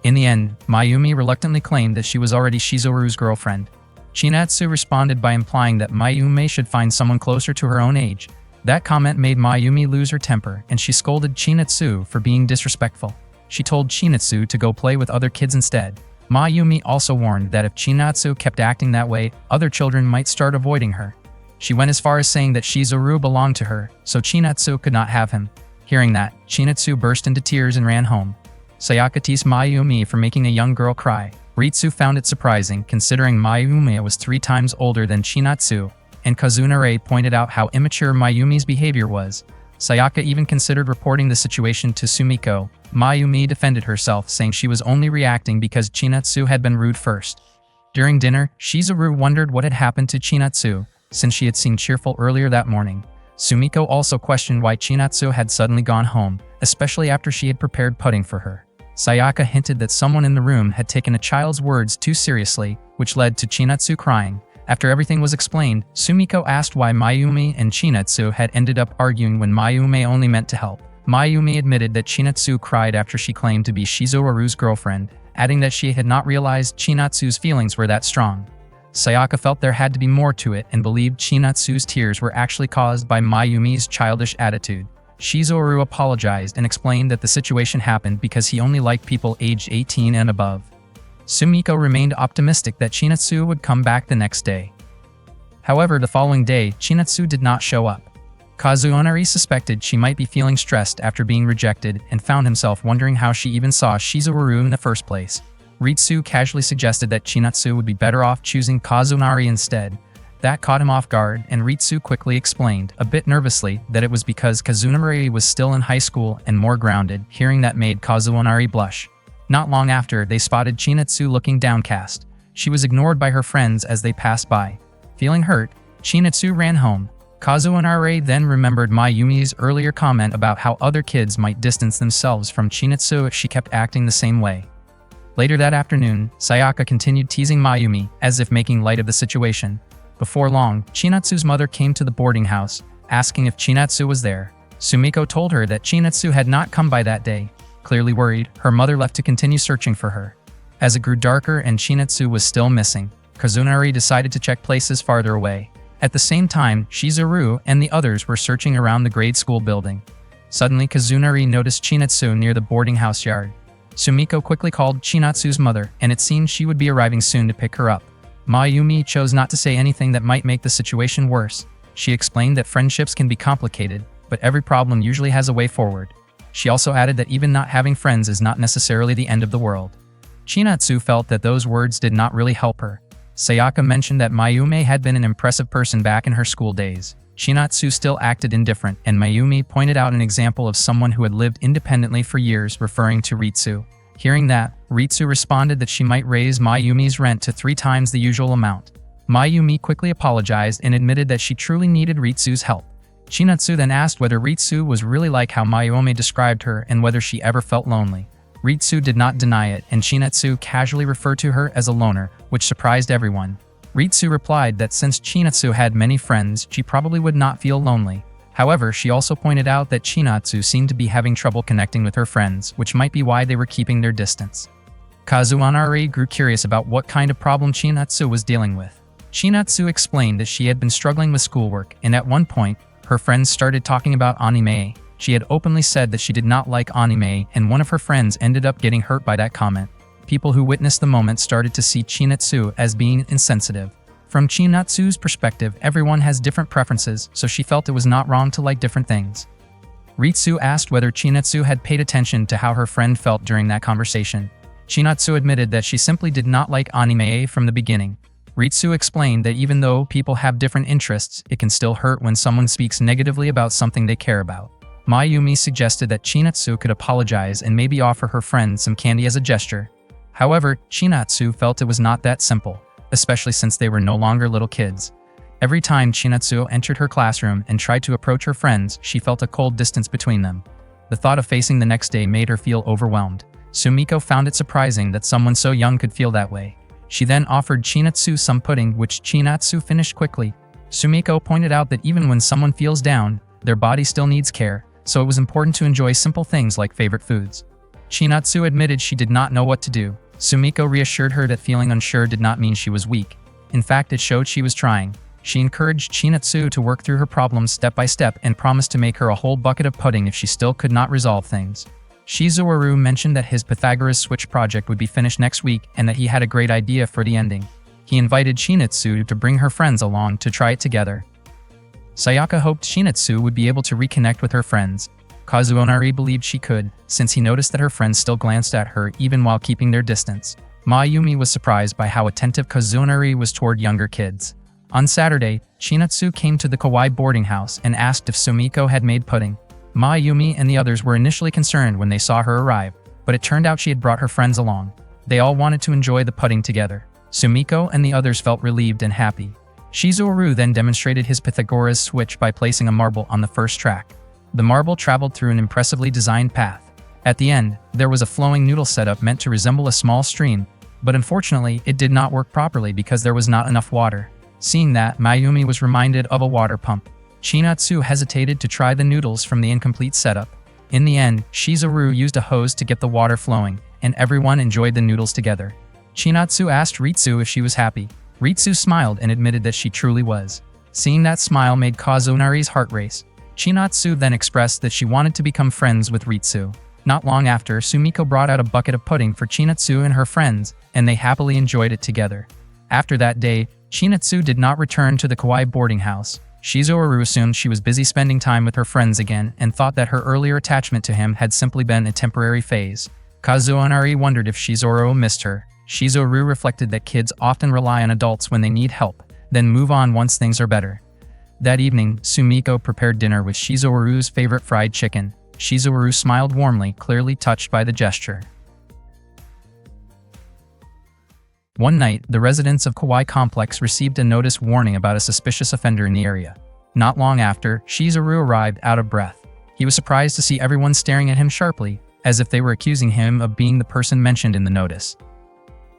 In the end, Mayumi reluctantly claimed that she was already Shizuru's girlfriend. Chinatsu responded by implying that Mayumi should find someone closer to her own age. That comment made Mayumi lose her temper, and she scolded Chinatsu for being disrespectful. She told Chinatsu to go play with other kids instead. Mayumi also warned that if Chinatsu kept acting that way, other children might start avoiding her. She went as far as saying that Shizuru belonged to her, so Chinatsu could not have him. Hearing that, Chinatsu burst into tears and ran home. Sayaka teased Mayumi for making a young girl cry. Ritsu found it surprising, considering Mayumi was 3 times older than Chinatsu, and Kazunari pointed out how immature Mayumi's behavior was. Sayaka even considered reporting the situation to Sumiko. Mayumi defended herself, saying she was only reacting because Chinatsu had been rude first. During dinner, Shizuru wondered what had happened to Chinatsu, since she had seemed cheerful earlier that morning. Sumiko also questioned why Chinatsu had suddenly gone home, especially after she had prepared pudding for her. Sayaka hinted that someone in the room had taken a child's words too seriously, which led to Chinatsu crying. After everything was explained, Sumiko asked why Mayumi and Chinatsu had ended up arguing when Mayumi only meant to help. Mayumi admitted that Chinatsu cried after she claimed to be Shizuru's girlfriend, adding that she had not realized Chinatsu's feelings were that strong. Sayaka felt there had to be more to it and believed Chinatsu's tears were actually caused by Mayumi's childish attitude. Shizuru apologized and explained that the situation happened because he only liked people aged 18 and above. Sumiko remained optimistic that Chinatsu would come back the next day. However, the following day, Chinatsu did not show up. Kazunari suspected she might be feeling stressed after being rejected and found himself wondering how she even saw Shizuru in the first place. Ritsu casually suggested that Chinatsu would be better off choosing Kazunari instead. That caught him off guard, and Ritsu quickly explained, a bit nervously, that it was because Kazunari was still in high school and more grounded. Hearing that made Kazunari blush. Not long after, they spotted Chinatsu looking downcast. She was ignored by her friends as they passed by. Feeling hurt, Chinatsu ran home. Kazunari then remembered Mayumi's earlier comment about how other kids might distance themselves from Chinatsu if she kept acting the same way. Later that afternoon, Sayaka continued teasing Mayumi, as if making light of the situation. Before long, Chinatsu's mother came to the boarding house, asking if Chinatsu was there. Sumiko told her that Chinatsu had not come by that day. Clearly worried, her mother left to continue searching for her. As it grew darker and Chinatsu was still missing, Kazunari decided to check places farther away. At the same time, Shizuru and the others were searching around the grade school building. Suddenly, Kazunari noticed Chinatsu near the boarding house yard. Sumiko quickly called Chinatsu's mother, and it seemed she would be arriving soon to pick her up. Mayumi chose not to say anything that might make the situation worse. She explained that friendships can be complicated, but every problem usually has a way forward. She also added that even not having friends is not necessarily the end of the world. Chinatsu felt that those words did not really help her. Sayaka mentioned that Mayumi had been an impressive person back in her school days. Chinatsu still acted indifferent, and Mayumi pointed out an example of someone who had lived independently for years, referring to Ritsu. Hearing that, Ritsu responded that she might raise Mayumi's rent to 3 times the usual amount. Mayumi quickly apologized and admitted that she truly needed Ritsu's help. Chinatsu then asked whether Ritsu was really like how Mayumi described her and whether she ever felt lonely. Ritsu did not deny it, and Chinatsu casually referred to her as a loner, which surprised everyone. Ritsu replied that since Chinatsu had many friends, she probably would not feel lonely. However, she also pointed out that Chinatsu seemed to be having trouble connecting with her friends, which might be why they were keeping their distance. Kazunari grew curious about what kind of problem Chinatsu was dealing with. Chinatsu explained that she had been struggling with schoolwork, and at one point, her friends started talking about anime. She had openly said that she did not like anime, and one of her friends ended up getting hurt by that comment. People who witnessed the moment started to see Chinatsu as being insensitive. From Chinatsu's perspective, everyone has different preferences, so she felt it was not wrong to like different things. Ritsu asked whether Chinatsu had paid attention to how her friend felt during that conversation. Chinatsu admitted that she simply did not like anime from the beginning. Ritsu explained that even though people have different interests, it can still hurt when someone speaks negatively about something they care about. Mayumi suggested that Chinatsu could apologize and maybe offer her friend some candy as a gesture. However, Chinatsu felt it was not that simple, especially since they were no longer little kids. Every time Chinatsu entered her classroom and tried to approach her friends, she felt a cold distance between them. The thought of facing the next day made her feel overwhelmed. Sumiko found it surprising that someone so young could feel that way. She then offered Chinatsu some pudding, which Chinatsu finished quickly. Sumiko pointed out that even when someone feels down, their body still needs care, so it was important to enjoy simple things like favorite foods. Chinatsu admitted she did not know what to do. Sumiko reassured her that feeling unsure did not mean she was weak. In fact, it showed she was trying. She encouraged Chinatsu to work through her problems step by step and promised to make her a whole bucket of pudding if she still could not resolve things. Shizuharu mentioned that his Pythagoras switch project would be finished next week and that he had a great idea for the ending. He invited Chinatsu to bring her friends along to try it together. Sayaka hoped Chinatsu would be able to reconnect with her friends. Kazunari believed she could, since he noticed that her friends still glanced at her even while keeping their distance. Mayumi was surprised by how attentive Kazunari was toward younger kids. On Saturday, Chinatsu came to the Kawaii boarding house and asked if Sumiko had made pudding. Mayumi and the others were initially concerned when they saw her arrive, but it turned out she had brought her friends along. They all wanted to enjoy the pudding together. Sumiko and the others felt relieved and happy. Shizuharu then demonstrated his Pythagoras switch by placing a marble on the first track. The marble traveled through an impressively designed path. At the end, there was a flowing noodle setup meant to resemble a small stream, but unfortunately, it did not work properly because there was not enough water. Seeing that, Mayumi was reminded of a water pump. Chinatsu hesitated to try the noodles from the incomplete setup. In the end, Shizuharu used a hose to get the water flowing, and everyone enjoyed the noodles together. Chinatsu asked Ritsu if she was happy. Ritsu smiled and admitted that she truly was. Seeing that smile made Kazunari's heart race. Chinatsu then expressed that she wanted to become friends with Ritsu. Not long after, Sumiko brought out a bucket of pudding for Chinatsu and her friends, and they happily enjoyed it together. After that day, Chinatsu did not return to the Kawaii boarding house. Shizuharu assumed she was busy spending time with her friends again and thought that her earlier attachment to him had simply been a temporary phase. Kazunari wondered if Shizuharu missed her. Shizuharu reflected that kids often rely on adults when they need help, then move on once things are better. That evening, Sumiko prepared dinner with Shizuharu's favorite fried chicken. Shizuharu smiled warmly, clearly touched by the gesture. One night, the residents of Kawaii Complex received a notice warning about a suspicious offender in the area. Not long after, Shizuharu arrived out of breath. He was surprised to see everyone staring at him sharply, as if they were accusing him of being the person mentioned in the notice.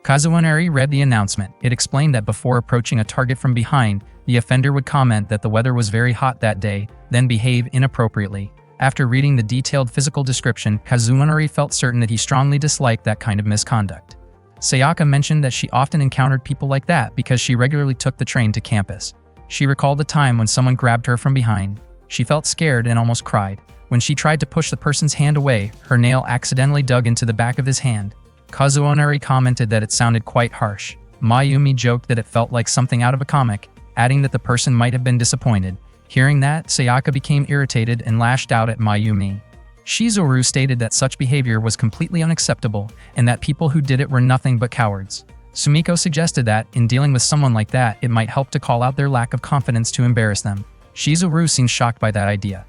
Kazunari read the announcement. It explained that before approaching a target from behind, the offender would comment that the weather was very hot that day, then behave inappropriately. After reading the detailed physical description, Kazunari felt certain that he strongly disliked that kind of misconduct. Sayaka mentioned that she often encountered people like that because she regularly took the train to campus. She recalled the time when someone grabbed her from behind. She felt scared and almost cried. When she tried to push the person's hand away, her nail accidentally dug into the back of his hand. Kazunari commented that it sounded quite harsh. Mayumi joked that it felt like something out of a comic, adding that the person might have been disappointed. Hearing that, Sayaka became irritated and lashed out at Mayumi. Shizuru stated that such behavior was completely unacceptable and that people who did it were nothing but cowards. Sumiko suggested that, in dealing with someone like that, it might help to call out their lack of confidence to embarrass them. Shizuru seemed shocked by that idea.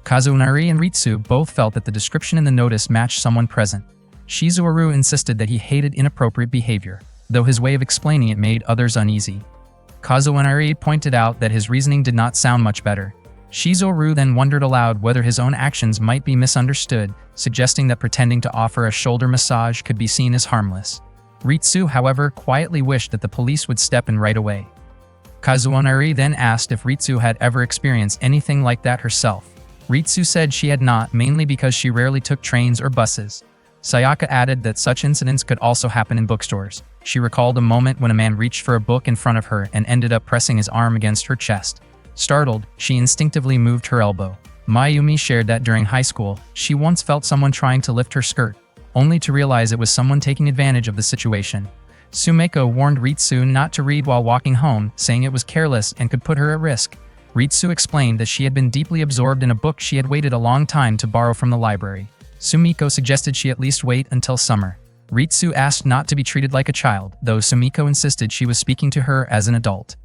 Kazunari and Ritsu both felt that the description in the notice matched someone present. Shizuru insisted that he hated inappropriate behavior, though his way of explaining it made others uneasy. Kazunari pointed out that his reasoning did not sound much better. Shizuru then wondered aloud whether his own actions might be misunderstood, suggesting that pretending to offer a shoulder massage could be seen as harmless. Ritsu, however, quietly wished that the police would step in right away. Kazunari then asked if Ritsu had ever experienced anything like that herself. Ritsu said she had not, mainly because she rarely took trains or buses. Sayaka added that such incidents could also happen in bookstores. She recalled a moment when a man reached for a book in front of her and ended up pressing his arm against her chest. Startled, she instinctively moved her elbow. Mayumi shared that during high school, she once felt someone trying to lift her skirt, only to realize it was someone taking advantage of the situation. Sumiko warned Ritsu not to read while walking home, saying it was careless and could put her at risk. Ritsu explained that she had been deeply absorbed in a book she had waited a long time to borrow from the library. Sumiko suggested she at least wait until summer. Ritsu asked not to be treated like a child, though Sumiko insisted she was speaking to her as an adult.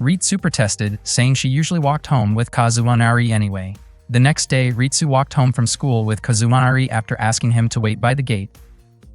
Ritsu protested, saying she usually walked home with Kazunari anyway. The next day, Ritsu walked home from school with Kazunari after asking him to wait by the gate.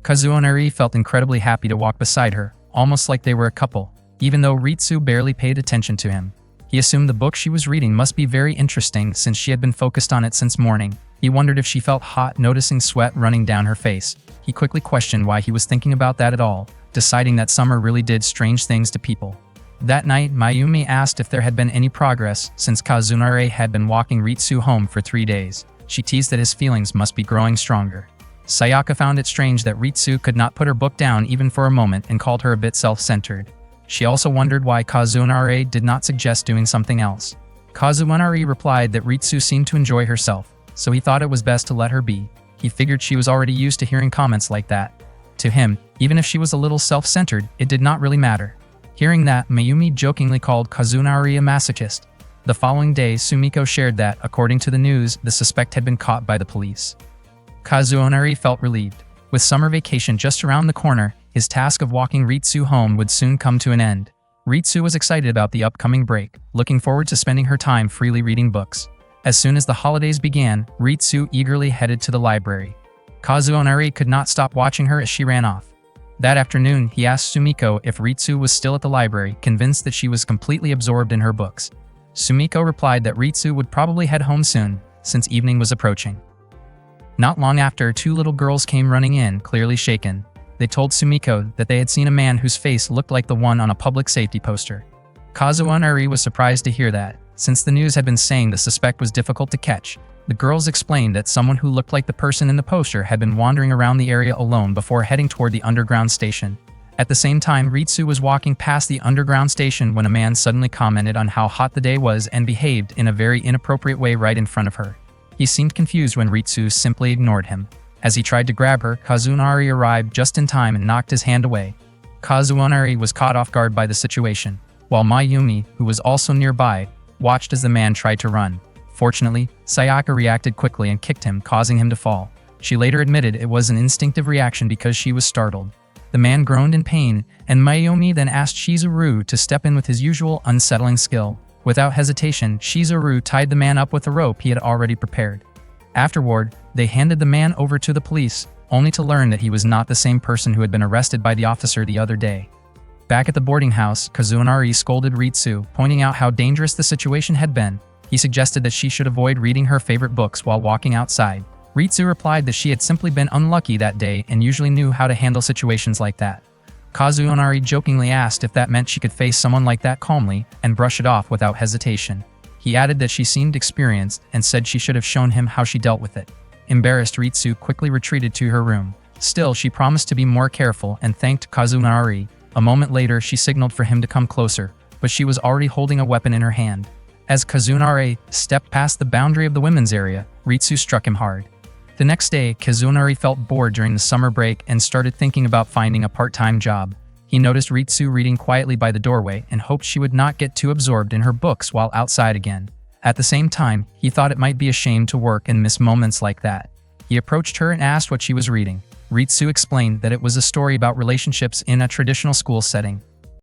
Kazunari felt incredibly happy to walk beside her, almost like they were a couple, even though Ritsu barely paid attention to him. He assumed the book she was reading must be very interesting since she had been focused on it since morning. He wondered if she felt hot, noticing sweat running down her face. He quickly questioned why he was thinking about that at all, deciding that summer really did strange things to people. That night, Mayumi asked if there had been any progress since Kazunari had been walking Ritsu home for 3 days. She teased that his feelings must be growing stronger. Sayaka found it strange that Ritsu could not put her book down even for a moment and called her a bit self-centered. She also wondered why Kazunari did not suggest doing something else. Kazunari replied that Ritsu seemed to enjoy herself, so he thought it was best to let her be. He figured she was already used to hearing comments like that. To him, even if she was a little self-centered, it did not really matter. Hearing that, Mayumi jokingly called Kazunari a masochist. The following day, Sumiko shared that, according to the news, the suspect had been caught by the police. Kazunari felt relieved. With summer vacation just around the corner, his task of walking Ritsu home would soon come to an end. Ritsu was excited about the upcoming break, looking forward to spending her time freely reading books. As soon as the holidays began, Ritsu eagerly headed to the library. Kazunari could not stop watching her as she ran off. That afternoon, he asked Sumiko if Ritsu was still at the library, convinced that she was completely absorbed in her books. Sumiko replied that Ritsu would probably head home soon, since evening was approaching. Not long after, 2 little girls came running in, clearly shaken. They told Sumiko that they had seen a man whose face looked like the one on a public safety poster. Kazunari was surprised to hear that, since the news had been saying the suspect was difficult to catch. The girls explained that someone who looked like the person in the poster had been wandering around the area alone before heading toward the underground station. At the same time, Ritsu was walking past the underground station when a man suddenly commented on how hot the day was and behaved in a very inappropriate way right in front of her. He seemed confused when Ritsu simply ignored him. As he tried to grab her, Kazunari arrived just in time and knocked his hand away. Kazunari was caught off guard by the situation, while Mayumi, who was also nearby, watched as the man tried to run. Fortunately, Sayaka reacted quickly and kicked him, causing him to fall. She later admitted it was an instinctive reaction because she was startled. The man groaned in pain, and Mayumi then asked Shizuru to step in with his usual unsettling skill. Without hesitation, Shizuru tied the man up with a rope he had already prepared. Afterward, they handed the man over to the police, only to learn that he was not the same person who had been arrested by the officer the other day. Back at the boarding house, Kazunari scolded Ritsu, pointing out how dangerous the situation had been. He suggested that she should avoid reading her favorite books while walking outside. Ritsu replied that she had simply been unlucky that day and usually knew how to handle situations like that. Kazunari jokingly asked if that meant she could face someone like that calmly and brush it off without hesitation. He added that she seemed experienced and said she should have shown him how she dealt with it. Embarrassed, Ritsu quickly retreated to her room. Still, she promised to be more careful and thanked Kazunari. A moment later, she signaled for him to come closer, but she was already holding a weapon in her hand. As Kazunari stepped past the boundary of the women's area, Ritsu struck him hard. The next day, Kazunari felt bored during the summer break and started thinking about finding a part-time job. He noticed Ritsu reading quietly by the doorway and hoped she would not get too absorbed in her books while outside again. At the same time, he thought it might be a shame to work and miss moments like that. He approached her and asked what she was reading. Ritsu explained that it was a story about relationships in a traditional school setting.